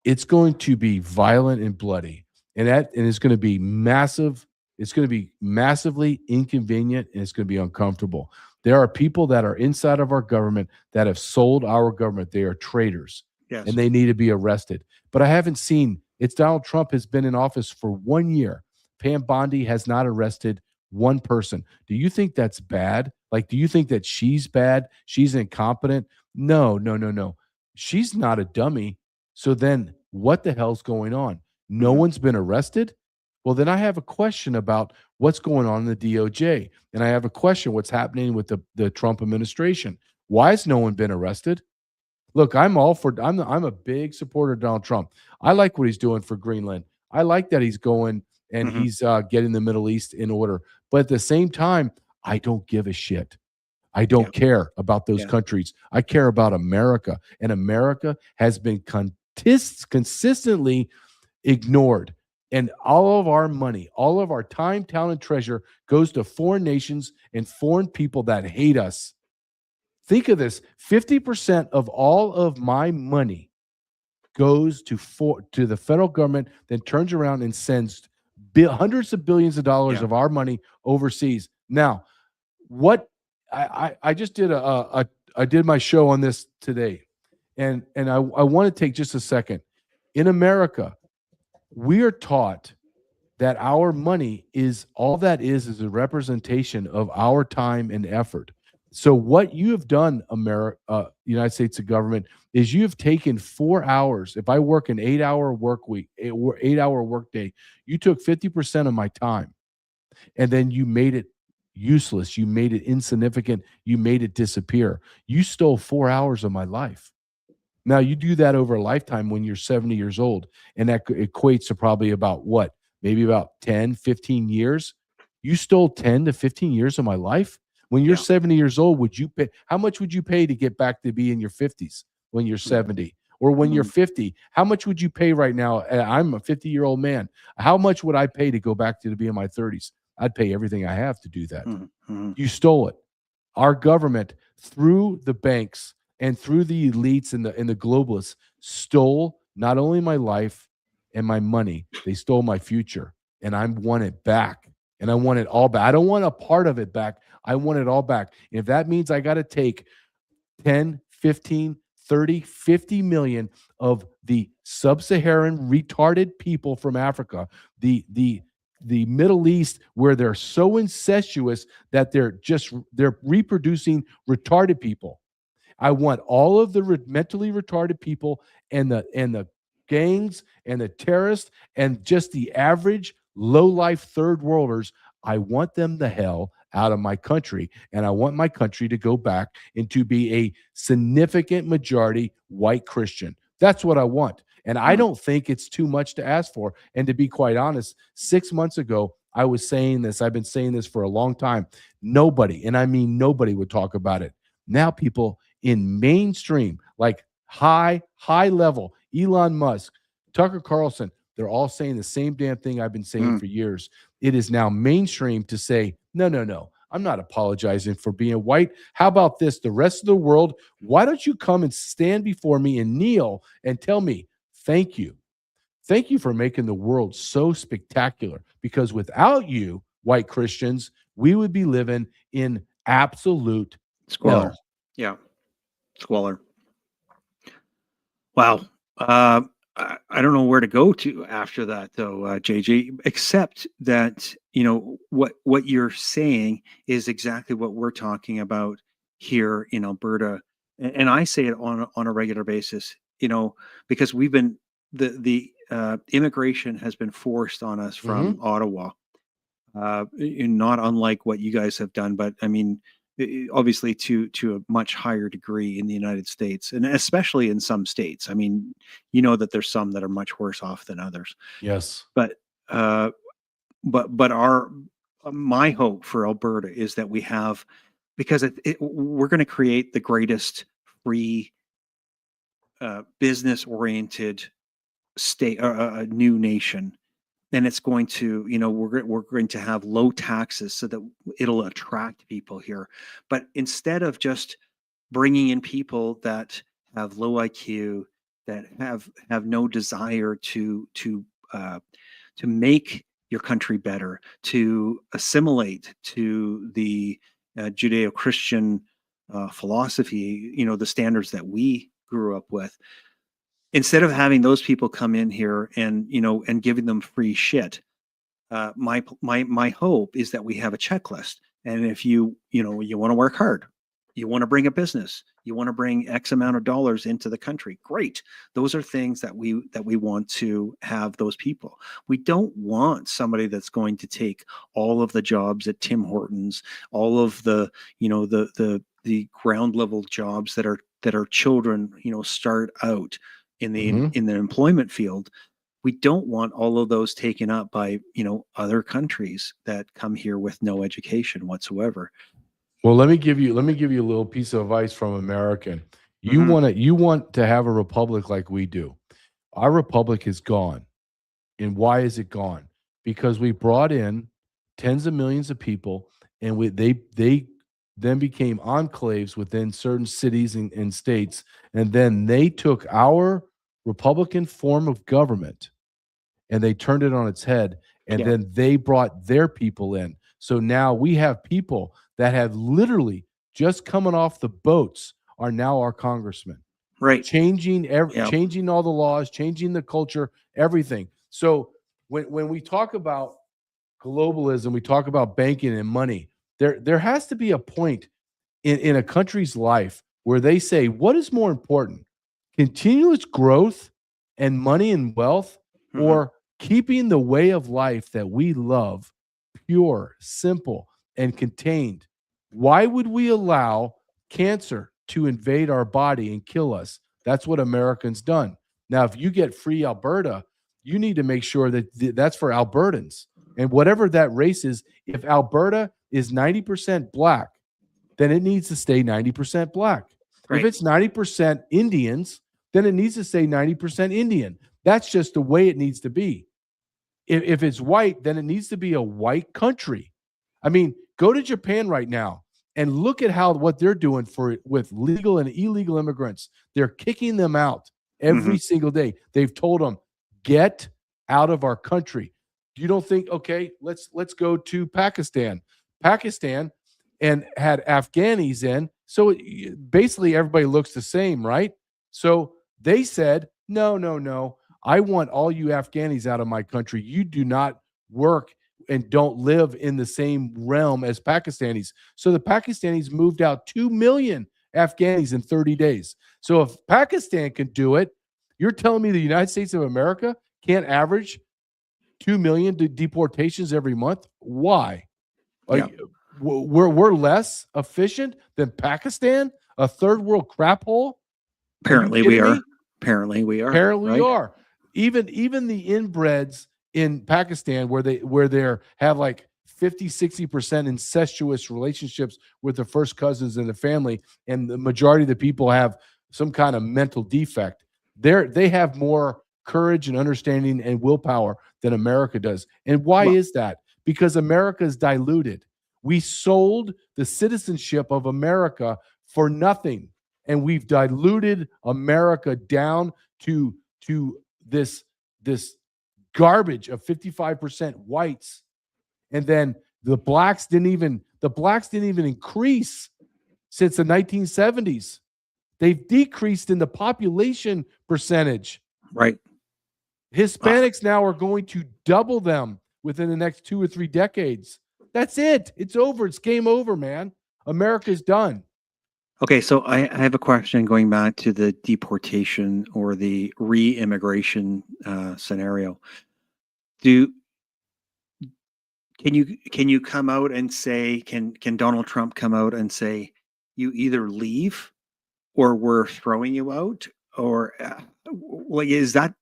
It's going to be violent and bloody, and it's going to be massive. It's going to be massively inconvenient, and it's going to be uncomfortable. There are people that are inside of our government that have sold our government. They are traitors, Yes. and they need to be arrested. But I haven't seen. It's Donald Trump has been in office for 1 year. Pam Bondi has not arrested one person. Do you think that's bad? Like, do you think that she's bad? She's incompetent? No. She's not a dummy. So then what the hell's going on? No one's been arrested? Well, then I have a question about what's going on in the DOJ. And I have a question what's happening with the Trump administration. Why has no one been arrested? Look, I'm a big supporter of Donald Trump. I like what he's doing for Greenland. I like that he's going and he's getting the Middle East in order. But at the same time, I don't give a shit. I don't care about those countries. I care about America. And America has been consistently ignored. And all of our money, all of our time, talent, treasure goes to foreign nations and foreign people that hate us. Think of this. 50% of all of my money goes to the federal government, then turns around and sends hundreds of billions of dollars of our money overseas. Now, what I just did I did my show on this today, and I want to take just a second. In America, we are taught that our money is all that is a representation of our time and effort. So what you have done, United States government, is you have taken 4 hours. If I work an 8-hour work week, 8-hour work day, you took 50% of my time, and then you made it useless. You made it insignificant. You made it disappear. You stole 4 hours of my life. Now, you do that over a lifetime when you're 70 years old, and that equates to probably about what? Maybe about 10, 15 years. You stole 10 to 15 years of my life. When you're 70 years old, would you pay? How much would you pay to get back to be in your 50s when you're 70? Or when you're 50, how much would you pay right now? I'm a 50-year-old man. How much would I pay to go back to be in my 30s? I'd pay everything I have to do that. You stole it. Our government, through the banks and through the elites and the globalists, stole not only my life and my money, they stole my future. And I want it back. And I want it all back. I don't want a part of it back. I want it all back. And if that means I got to take 10, 15, 30, 50 million of the sub-Saharan retarded people from Africa, the Middle East, where they're so incestuous that they're reproducing retarded people. I want all of the mentally retarded people and the gangs and the terrorists and just the average low-life third worlders. I want them the hell out of my country, and I want my country to go back and to be a significant majority white Christian. That's what I want. And I don't think it's too much to ask for. And to be quite honest, 6 months ago, I was saying this. I've been saying this for a long time. Nobody, and I mean nobody, would talk about it. Now people in mainstream, like high level, Elon Musk, Tucker Carlson, they're all saying the same damn thing I've been saying for years. It is now mainstream to say, no, I'm not apologizing for being white. How about this? The rest of the world, why don't you come and stand before me and kneel and tell me, thank you. Thank you for making the world so spectacular, because without you, white Christians, we would be living in absolute Squalor. hell. Yeah. Squalor. Wow. I don't know where to go to after that, though, JJ, except that, what you're saying is exactly what we're talking about here in Alberta. And I say it on a regular basis, because we've been, the immigration has been forced on us from Ottawa, not unlike what you guys have done, but I mean, obviously to a much higher degree in the United States, and especially in some states. I mean, that there's some that are much worse off than others. Yes. But uh, but our my hope for Alberta is that we have, because we're going to create the greatest free, business oriented state, a new nation. And it's going to, we're going to have low taxes so that it'll attract people here. But instead of just bringing in people that have low IQ, that have no desire to make your country better, to assimilate to the Judeo-Christian philosophy, the standards that we grew up with. Instead of having those people come in here and giving them free shit, my hope is that we have a checklist. And if you want to work hard, you want to bring a business, you want to bring X amount of dollars into the country, great. Those are things that we want to have those people. We don't want somebody that's going to take all of the jobs at Tim Hortons, all of the the ground level jobs that our children start out in the in the employment field. We don't want all of those taken up by other countries that come here with no education whatsoever. Well, let me give you a little piece of advice from American. You want to have a republic like we do. Our republic is gone. And why is it gone? Because we brought in tens of millions of people, and they then became enclaves within certain cities and states, and then they took our Republican form of government and they turned it on its head, and then they brought their people in. So now we have people that have literally just coming off the boats are now our congressmen. Right. Changing all the laws, changing the culture, everything. So when we talk about globalism, we talk about banking and money, there has to be a point in a country's life where they say, what is more important? Continuous growth and money and wealth, or keeping the way of life that we love pure, simple, and contained? Why would we allow cancer to invade our body and kill us? That's what Americans done. Now, if you get free Alberta, you need to make sure that that's for Albertans. And whatever that race is, if Alberta is 90% black, then it needs to stay 90% black. Right. If it's 90% Indians, then it needs to stay 90% Indian. That's just the way it needs to be. If it's white, then it needs to be a white country. I mean, go to Japan right now and look at what they're doing with legal and illegal immigrants. They're kicking them out every single day. They've told them, get out of our country. You don't think, okay, let's go to Pakistan. Pakistan and had Afghanis in. So basically everybody looks the same, right? So they said, no. I want all you Afghanis out of my country. You do not work and don't live in the same realm as Pakistanis. So the Pakistanis moved out 2 million Afghanis in 30 days. So if Pakistan can do it, you're telling me the United States of America can't average 2 million deportations every month? Why? We're less efficient than Pakistan, a third world crap hole? Apparently we are. Apparently we are. Apparently we are. Even the inbreds in Pakistan, where they have like 50-60% incestuous relationships with the first cousins in the family, and the majority of the people have some kind of mental defect. They have more courage and understanding and willpower than America does. And why is that? Because America is diluted. We sold the citizenship of America for nothing, and we've diluted America down to this garbage of 55% whites. And then the blacks didn't even The blacks didn't even increase since the 1970s. They've decreased in the population percentage. Right. Hispanics now are going to double them within the next 2 or 3 decades. That's it. It's over. It's game over, man. America's done. Okay, so I have a question going back to the deportation or the re-immigration scenario. Can you come out and say, can Donald Trump come out and say, you either leave or we're throwing you out? Or like, is that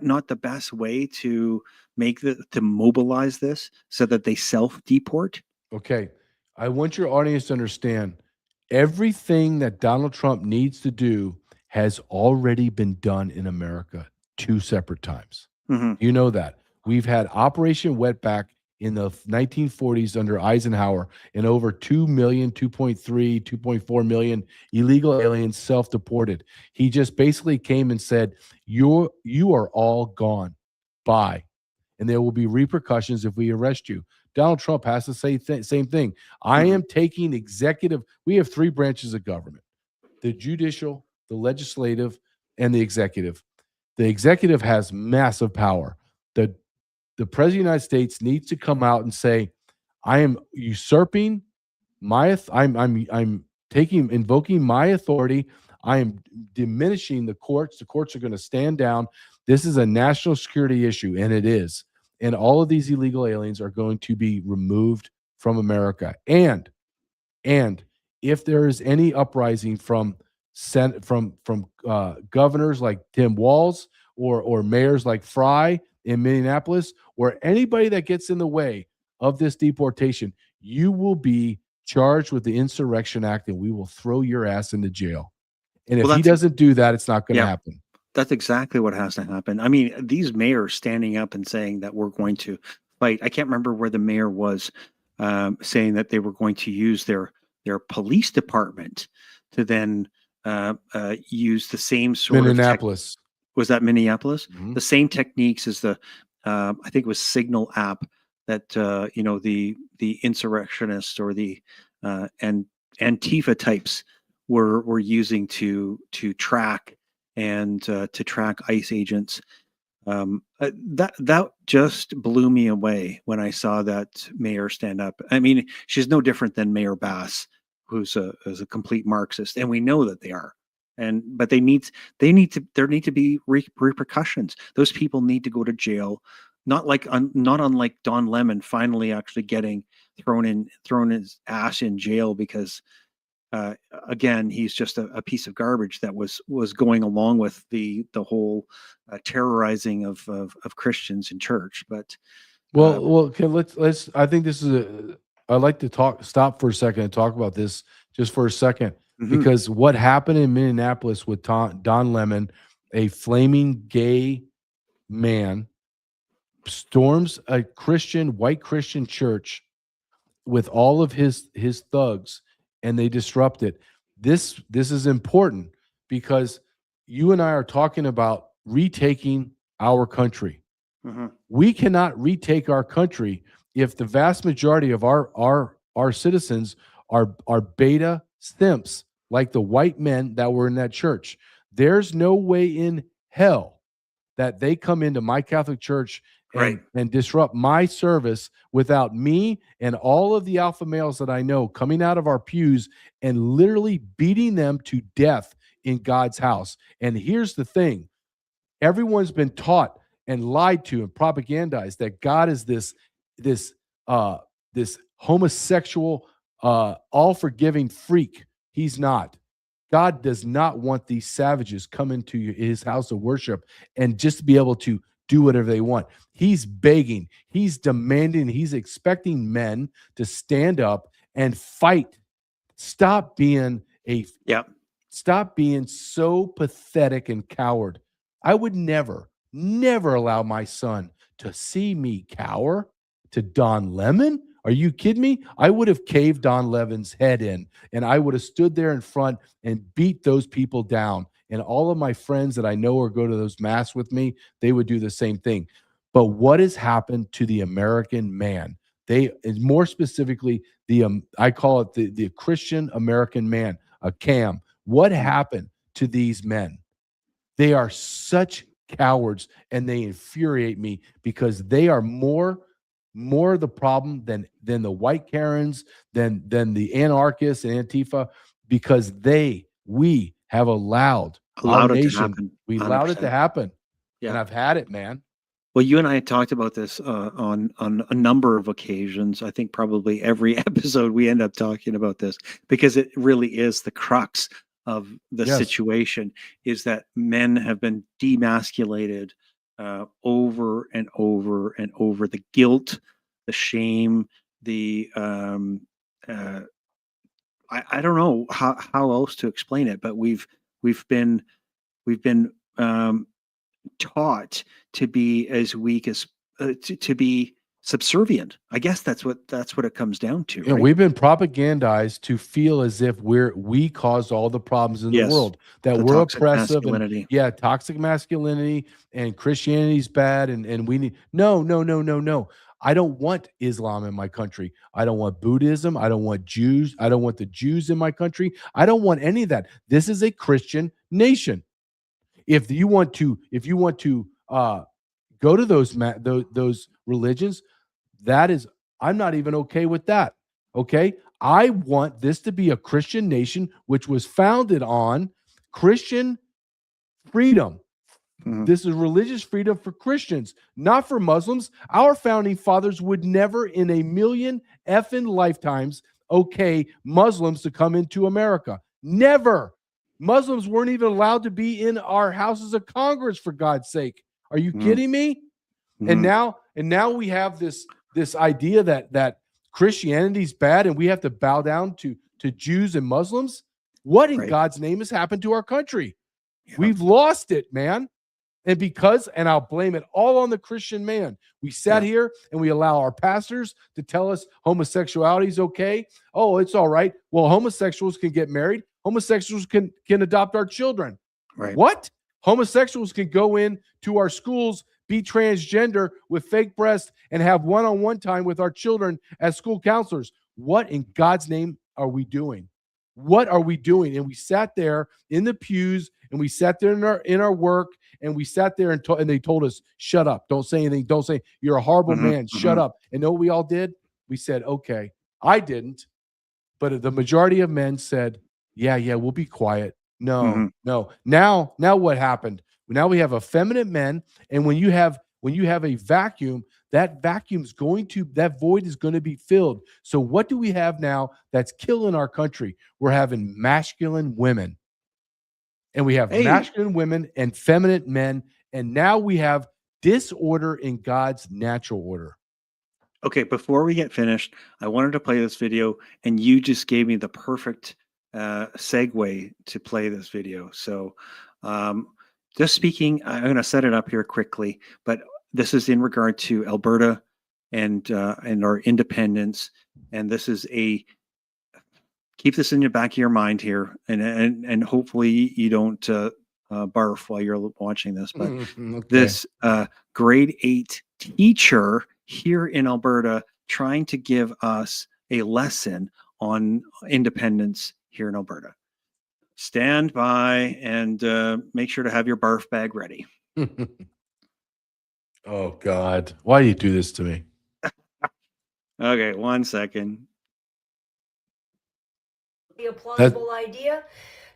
not the best way to to mobilize this so that they self-deport? Okay. I want your audience to understand everything that Donald Trump needs to do has already been done in America 2 separate times. Mm-hmm. You know that. We've had Operation Wetback in the 1940s under Eisenhower, and over 2 million, 2.3, 2.4 million illegal aliens self-deported. He just basically came and said, you are all gone. Bye. And there will be repercussions if we arrest you. Donald Trump has to say same thing. I am taking executive. We have 3 branches of government: the judicial, the legislative, and the executive. The executive has massive power. The president of the United States needs to come out and say, I am usurping I'm invoking my authority. I am diminishing the courts. The courts are going to stand down. This is a national security issue, and it is. And all of these illegal aliens are going to be removed from America. And if there is any uprising from governors like Tim Walz or mayors like Fry in Minneapolis, or anybody that gets in the way of this deportation, you will be charged with the Insurrection Act, and we will throw your ass into jail. And if he doesn't do that, it's not going to happen. That's exactly what has to happen. I mean, these mayors standing up and saying that we're going to fight. I can't remember where the mayor was saying that they were going to use their police department to then use the same sort Minneapolis. Was that Minneapolis? Mm-hmm. The same techniques as the, I think it was Signal app that, the insurrectionists or the and Antifa types were using to track and to track ICE agents. That just blew me away when I saw that mayor stand up. I mean, she's no different than Mayor Bass, who's a complete Marxist, and we know that they are. But there need to be repercussions. Those people need to go to jail, not unlike Don Lemon finally actually getting thrown his ass in jail because again, he's just a piece of garbage that was going along with the whole terrorizing of Christians in church. But okay, let's. I think this is I'd like to stop for a second and talk about this just for a second. Mm-hmm. Because what happened in Minneapolis with Don Lemon, a flaming gay man, storms a white Christian church with all of his thugs, and they disrupt it. This is important because you and I are talking about retaking our country. Mm-hmm. We cannot retake our country if the vast majority of our citizens are beta simps like the white men that were in that church. There's no way in hell that they come into my Catholic church and disrupt my service without me and all of the alpha males that I know coming out of our pews and literally beating them to death in God's house. And here's the thing. Everyone's been taught and lied to and propagandized that God is this homosexual, all-forgiving freak. He's not. God does not want these savages come into his house of worship and just be able to do whatever they want. He's begging, he's demanding, he's expecting men to stand up and fight. Stop being so pathetic and coward. I would never allow my son to see me cower to Don Lemon. Are you kidding me? I would have caved Don Lemon's head in, and I would have stood there in front and beat those people down. And all of my friends that I know or go to those mass with me, they would do the same thing. But what has happened to the American man? They, and more specifically, I call it the Christian American man, a CAM. What happened to these men? They are such cowards, and they infuriate me because they are more the problem than the white Karens, than the anarchists and Antifa, because we have allowed our Allowed it to nation, happen. we allowed it to 100%. happen. And Yeah. I've had it, man. Well, you and I had talked about this on a number of occasions. I think probably every episode we end up talking about this, because it really is the crux of the Yes. situation, is that men have been demasculated over and over and over. The guilt, the shame, the I don't know how else to explain it, but we've been um, taught to be as weak as to be subservient. I guess that's what it comes down to. You know, Right? we've been propagandized to feel as if we caused all the problems in the Yes. world, that The we're toxic oppressive, and masculinity. toxic masculinity, and Christianity's bad, and we need no. I don't want Islam in my country. I don't want Buddhism. I don't want Jews. I don't want the Jews in my country. I don't want any of that. This is a Christian nation. If you want to go to those religions, that is, I'm not even okay with that. Okay, I want this to be a Christian nation, which was founded on Christian freedom. Mhm. This is religious freedom for Christians, not for Muslims. Our founding fathers would never in a million effing lifetimes okay Muslims to come into America. Never. Muslims weren't even allowed to be in our houses of Congress, for God's sake. Are you Mhm. kidding me? And now we have this idea that Christianity's bad and we have to bow down to Jews and Muslims. What in Right. God's name has happened to our country? Yeah. We've lost it, man. And I'll blame it all on the Christian man. We sat here and we allow our pastors to tell us homosexuality is okay. Oh, it's all right. Well, homosexuals can get married. Homosexuals can adopt our children. Right. What? Homosexuals can go in to our schools, be transgender with fake breasts, and have one-on-one time with our children as school counselors. What in God's name are we doing? What are we doing? And we sat there in the pews, and we sat there in our work, and we sat there and they told us, shut up. Don't say anything. Don't say, you're a horrible man. Shut up. And know what we all did? We said, okay. I didn't, but the majority of men said, yeah, we'll be quiet. No. Now what happened? Now we have effeminate men, and when you have a vacuum, that void is going to be filled. So what do we have now that's killing our country? We're having masculine women. And we have masculine women and feminine men, and now we have disorder in God's natural order. Okay, before we get finished, I wanted to play this video, and you just gave me the perfect segue to play this video. So just speaking, I'm going to set it up here quickly, but this is in regard to Alberta and our independence. And this is keep this in the back of your mind here, and hopefully you don't barf while you're watching this. But Okay. this grade 8 teacher here in Alberta trying to give us a lesson on independence here in Alberta. Stand by and make sure to have your barf bag ready. Oh, God. Why do you do this to me? Okay, 1 second. Be a plausible idea.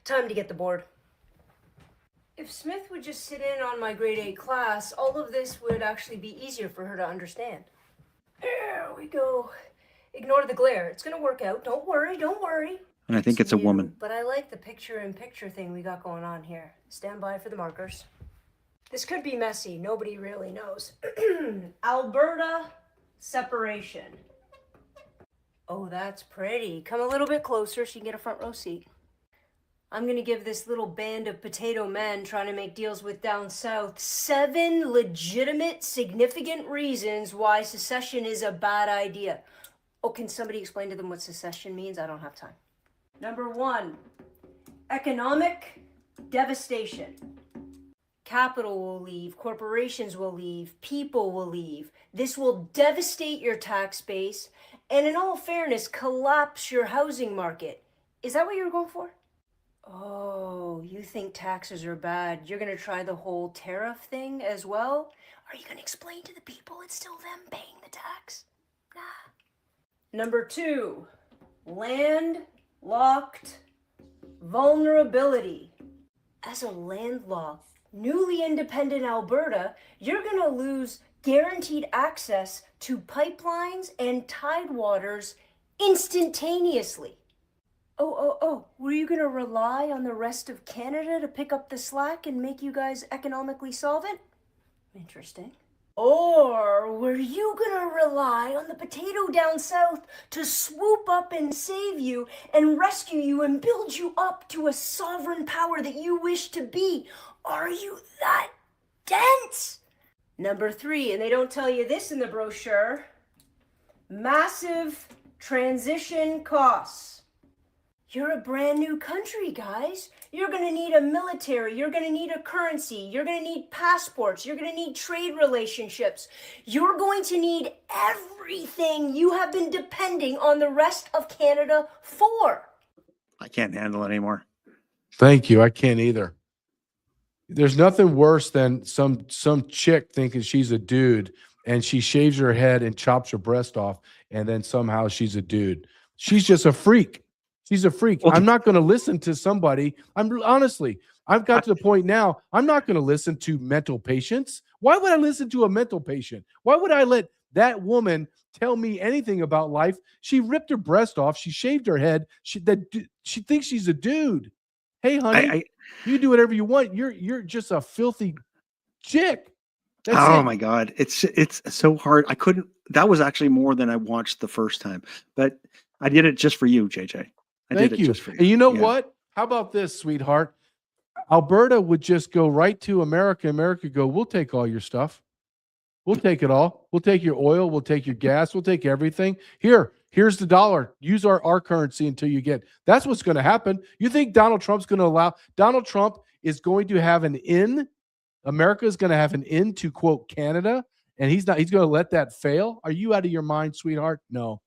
Time to get the board. If Smith would just sit in on my grade 8 class, all of this would actually be easier for her to understand. There we go. Ignore the glare. It's gonna work out. Don't worry. And I think it's a woman. But I like the picture-in-picture thing we got going on here. Stand by for the markers. This could be messy. Nobody really knows. Alberta separation. Oh, that's pretty. Come a little bit closer so you can get a front row seat. I'm gonna give this little band of potato men trying to make deals with down south 7 legitimate, significant reasons why secession is a bad idea. Oh, can somebody explain to them what secession means? I don't have time. Number 1, economic devastation. Capital will leave, corporations will leave, people will leave. This will devastate your tax base and, in all fairness, collapse your housing market. Is that what you were going for? Oh, you think taxes are bad. You're going to try the whole tariff thing as well? Are you going to explain to the people it's still them paying the tax? Nah. Number 2, landlocked vulnerability. As a landlocked, newly independent Alberta, you're going to lose guaranteed access to pipelines and tidewaters instantaneously. Oh, were you going to rely on the rest of Canada to pick up the slack and make you guys economically solvent? Interesting. Or were you going to rely on the potato down south to swoop up and save you and rescue you and build you up to a sovereign power that you wish to be? Are you that dense? Number 3, and they don't tell you this in the brochure, massive transition costs. You're a brand new country, guys. You're going to need a military. You're going to need a currency. You're going to need passports. You're going to need trade relationships. You're going to need everything you have been depending on the rest of Canada for. I can't handle it anymore. Thank you. I can't either. There's nothing worse than some chick thinking she's a dude and she shaves her head and chops her breast off, and then somehow she's a dude. She's just a freak. She's a freak. I'm not going to listen to somebody. I've got to the point now, I'm not going to listen to mental patients. Why would I listen to a mental patient? Why would I let that woman tell me anything about life? She ripped her breast off. She shaved her head. She thinks she's a dude. Hey, honey, you do whatever you want. You're just a filthy chick. That's it. My God. It's so hard. That was actually more than I watched the first time, but I did it just for you, JJ. Thank you. Just for you. And you know what? How about this, sweetheart? Alberta would just go right to America. America go, we'll take all your stuff. We'll take it all. We'll take your oil. We'll take your gas. We'll take everything. Here's the dollar. Use our currency until you get. That's what's going to happen. You think Donald Trump's going to allow? Donald Trump is going to have an in. America is going to have an in to quote Canada, and he's not. He's going to let that fail. Are you out of your mind, sweetheart? No,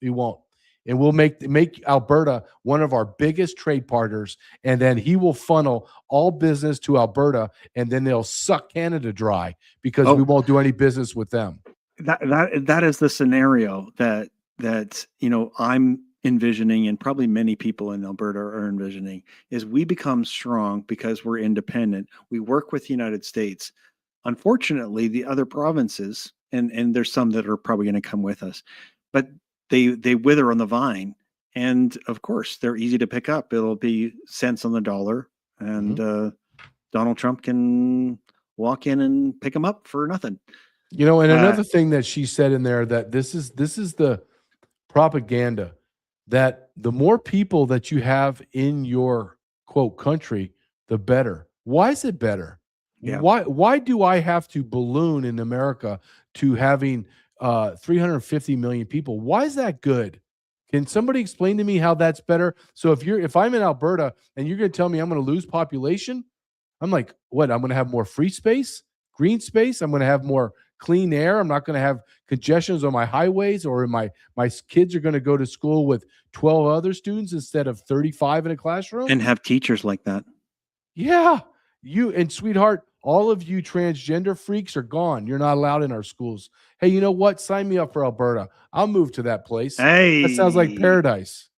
he won't. And we'll make Alberta one of our biggest trade partners, and then he will funnel all business to Alberta, and then they'll suck Canada dry because we won't do any business with them. That is the scenario that I'm envisioning, and probably many people in Alberta are envisioning, is we become strong because we're independent. We work with the United States. Unfortunately, the other provinces, and there's some that are probably going to come with us, but they wither on the vine, and of course they're easy to pick up. It'll be cents on the dollar, and Donald Trump can walk in and pick them up for nothing. And another thing that she said in there, that this is the propaganda, that the more people that you have in your quote country, the better. Why is it better? Yeah. Why do I have to balloon in America to having 350 million people? Why is that good? Can somebody explain to me how that's better? So if I'm in Alberta and you're going to tell me I'm going to lose population, I'm like, what? I'm going to have more free space, green space. I'm going to have more clean air. I'm not going to have congestions on my highways, or my kids are going to go to school with 12 other students instead of 35 in a classroom. And have teachers like that. Yeah. And sweetheart, all of you transgender freaks are gone. You're not allowed in our schools. Hey, you know what? Sign me up for Alberta. I'll move to that place. Hey, that sounds like paradise.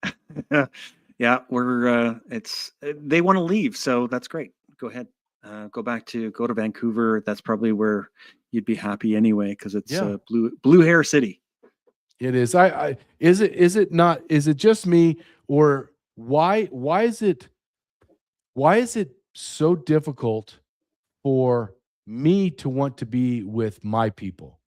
Yeah, they want to leave, so that's great. Go ahead. Go to Vancouver. That's probably where you'd be happy anyway, because it's blue hair city. It is. Is it just me, or why is it so difficult for me to want to be with my people,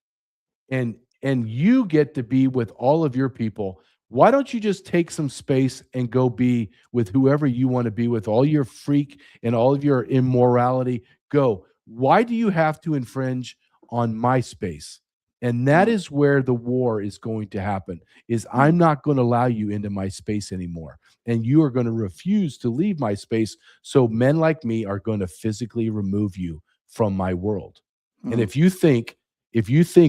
and you get to be with all of your people? Why don't you just take some space and go be with whoever you want to be with? All your freak and all of your immorality, go. Why do you have to infringe on my space? And that is where the war is going to happen, is I'm not going to allow you into my space anymore. And you are going to refuse to leave my space. So men like me are going to physically remove you from my world. And if you think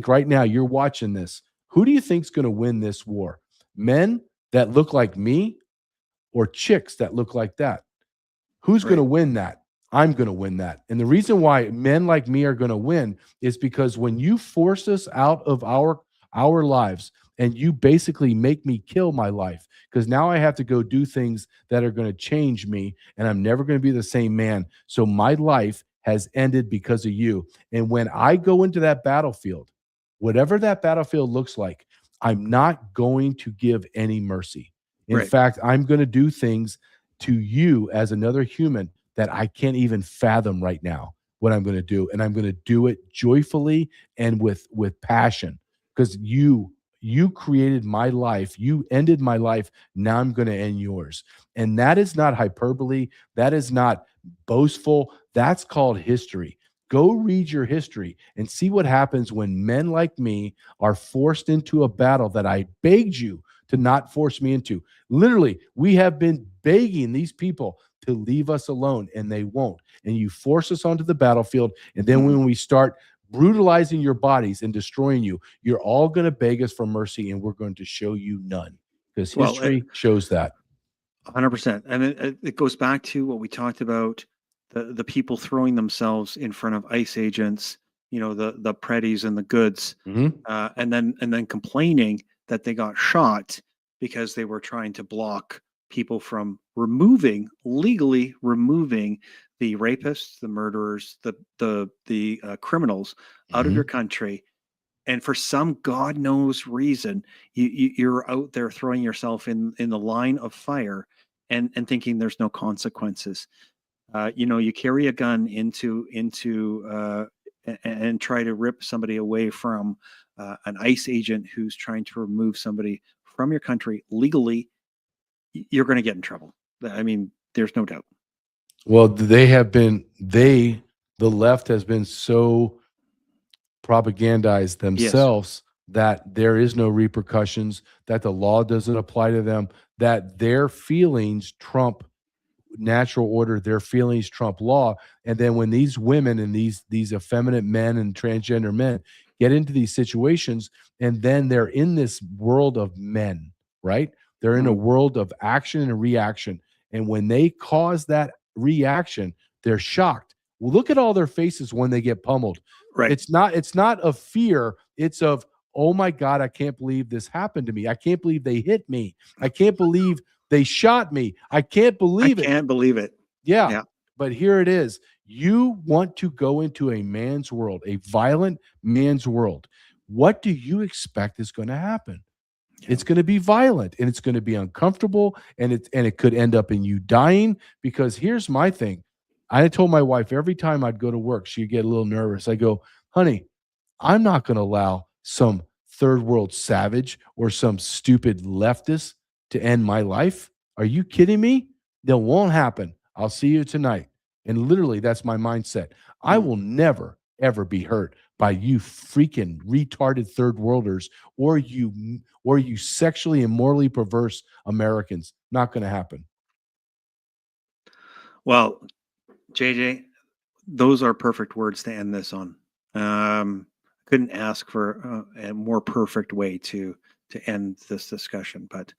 right now you're watching this, who do you think is going to win this war? Men that look like me or chicks that look like that? Who's going to win that? I'm going to win that. And the reason why men like me are going to win is because when you force us out of our lives and you basically make me kill my life, because now I have to go do things that are going to change me and I'm never going to be the same man. So my life has ended because of you. And when I go into that battlefield, whatever that battlefield looks like, I'm not going to give any mercy. In fact, I'm going to do things to you as another human that I can't even fathom right now what I'm going to do. And I'm going to do it joyfully and with passion, because you created my life. You ended my life. Now I'm going to end yours. And that is not hyperbole. That is not boastful. That's called history. Go read your history and see what happens when men like me are forced into a battle that I begged you to not force me into. Literally, we have been begging these people to leave us alone, and they won't. And you force us onto the battlefield, and then when we start brutalizing your bodies and destroying you, you're all going to beg us for mercy, and we're going to show you none, because history shows that. 100%. And it goes back to what we talked about, the people throwing themselves in front of ICE agents, the Preddies and the Goods, and then complaining that they got shot because they were trying to block people from legally removing the rapists, the murderers, the criminals out of your country. And for some God knows reason, you're out there throwing yourself in the line of fire and thinking there's no consequences. You carry a gun into and try to rip somebody away from an ICE agent who's trying to remove somebody from your country legally. You're going to get in trouble. I mean, there's no doubt. Well, the left has been so propagandized themselves that there is no repercussions, that the law doesn't apply to them, that their feelings trump natural order, their feelings trump law. And then when these women and these effeminate men and transgender men get into these situations, and then they're in this world of men, right? They're in a world of action and reaction. And when they cause that reaction, they're shocked. Well, look at all their faces when they get pummeled. Right. It's not of fear. It's of, oh my God, I can't believe this happened to me. I can't believe they hit me. I can't believe they shot me. I can't believe it. I can't believe it. Yeah. But here it is. You want to go into a man's world, a violent man's world. What do you expect is going to happen? It's going to be violent, and it's going to be uncomfortable, and it could end up in you dying. Because here's my thing. I told my wife every time I'd go to work, she'd get a little nervous. I go, honey, I'm not going to allow some third world savage or some stupid leftist to end my life. Are you kidding me? That won't happen. I'll see you tonight. And literally, that's my mindset. I will never, ever be hurt by you freaking retarded third worlders or you sexually and morally perverse Americans. Not going to happen. Well, JJ, those are perfect words to end this on. Couldn't ask for a more perfect way to end this discussion, but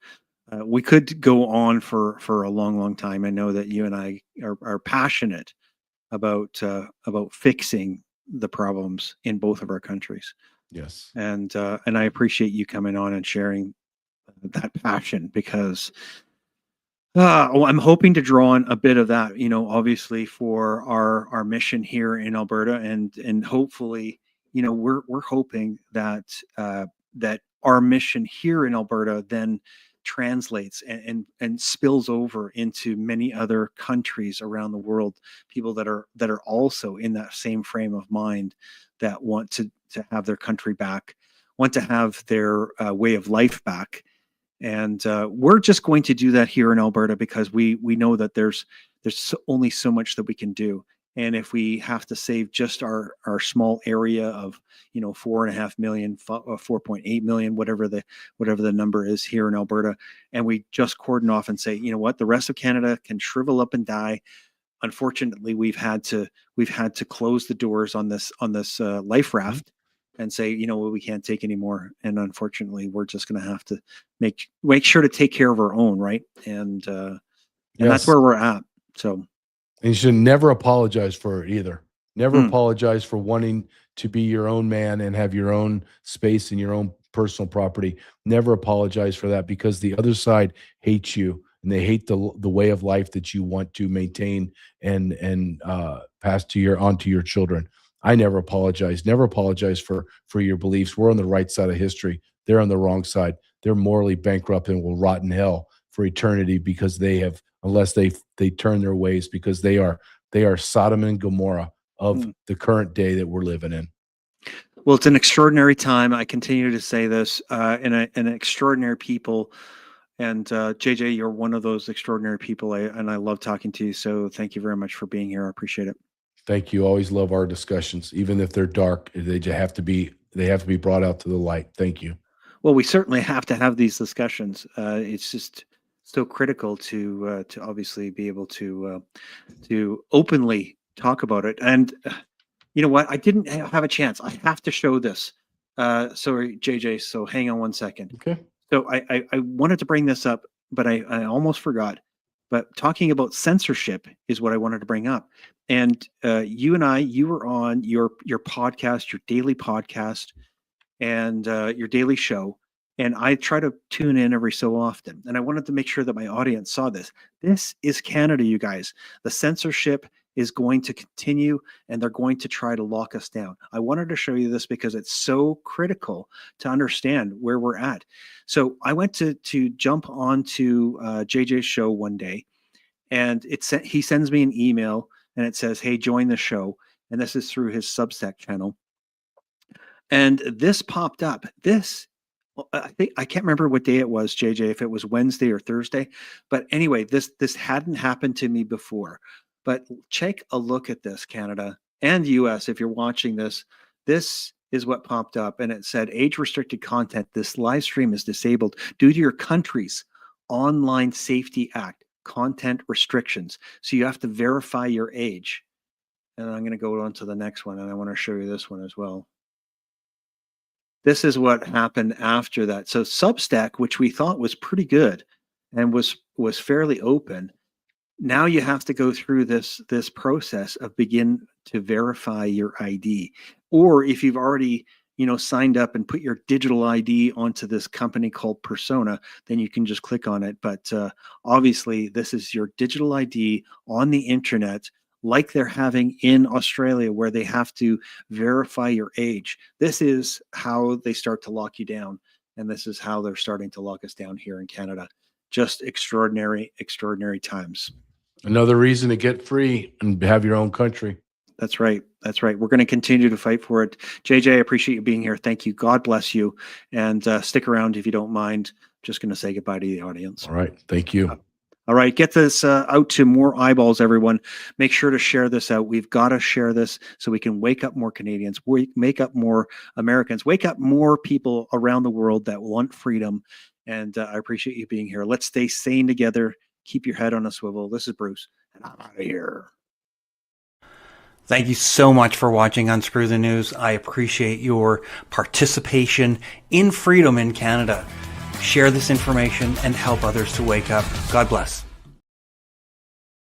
we could go on for a long, long time. I know that you and I are passionate about fixing the problems in both of our countries. Yes. And I appreciate you coming on and sharing that passion, because I'm hoping to draw on a bit of that, obviously for our mission here in Alberta, and hopefully, we're hoping that that our mission here in Alberta then translates and spills over into many other countries around the world, people that are also in that same frame of mind, that want to have their country back, want to have their way of life back. And we're just going to do that here in Alberta, because we know that there's only so much that we can do. And if we have to save just our small area of, 4.5 million, 4.8 million, whatever the number is here in Alberta, and we just cordon off and say, you know what, the rest of Canada can shrivel up and die. Unfortunately, we've had to close the doors on this life raft and say, we can't take any more. And unfortunately, we're just going to have to make sure to take care of our own, right? And that's where we're at. So. And you should never apologize for it either. Never apologize for wanting to be your own man and have your own space and your own personal property. Never apologize for that, because the other side hates you, and they hate the way of life that you want to maintain and pass onto your children. I never apologize. Never apologize for your beliefs. We're on the right side of history. They're on the wrong side. They're morally bankrupt and will rot in hell for eternity, because unless they turn their ways, because they are Sodom and Gomorrah of the current day that we're living in. Well, it's an extraordinary time. I continue to say this, and an extraordinary people. And JJ, you're one of those extraordinary people, and I love talking to you. So thank you very much for being here. I appreciate it. Thank you. Always love our discussions, even if they're dark. They have to be brought out to the light. Thank you. Well, we certainly have to have these discussions. It's just so critical to obviously be able to openly talk about it. And you know what? I didn't have a chance. I have to show this. Sorry, JJ. So hang on one second. Okay. So I wanted to bring this up, but I almost forgot. But talking about censorship is what I wanted to bring up. And you were on your podcast, your daily podcast, and your daily show. And I try to tune in every so often. And I wanted to make sure that my audience saw this. This is Canada, you guys. The censorship is going to continue, and they're going to try to lock us down. I wanted to show you this because it's so critical to understand where we're at. So I went to jump onto JJ's show one day, and he sends me an email, and it says, "Hey, join the show." And this is through his Substack channel. And this popped up. I can't remember what day it was, JJ, if it was Wednesday or Thursday. But anyway, this hadn't happened to me before. But take a look at this, Canada and US, if you're watching this. This is what popped up, and it said, "Age-restricted content. This live stream is disabled due to your country's Online Safety Act content restrictions." So you have to verify your age. And I'm going to go on to the next one, and I want to show you this one as well. This is what happened after that. So Substack, which we thought was pretty good and was fairly open, now you have to go through this process of begin to verify your ID. Or if you've already signed up and put your digital ID onto this company called Persona, then you can just click on it. But obviously, this is your digital ID on the internet, like they're having in Australia, where they have to verify your age. This is how they start to lock you down. And this is how they're starting to lock us down here in Canada. Just extraordinary, extraordinary times. Another reason to get free and have your own country. That's right. That's right. We're going to continue to fight for it. JJ, I appreciate you being here. Thank you. God bless you. And stick around if you don't mind. Just going to say goodbye to the audience. All right. Thank you. All right. Get this out to more eyeballs, everyone. Make sure to share this out. We've got to share this so we can wake up more Canadians, wake up more Americans, wake up more people around the world that want freedom. And I appreciate you being here. Let's stay sane together. Keep your head on a swivel. This is Bruce, and I'm out of here. Thank you so much for watching Unscrew the News. I appreciate your participation in freedom in Canada. Share this information and help others to wake up. God bless.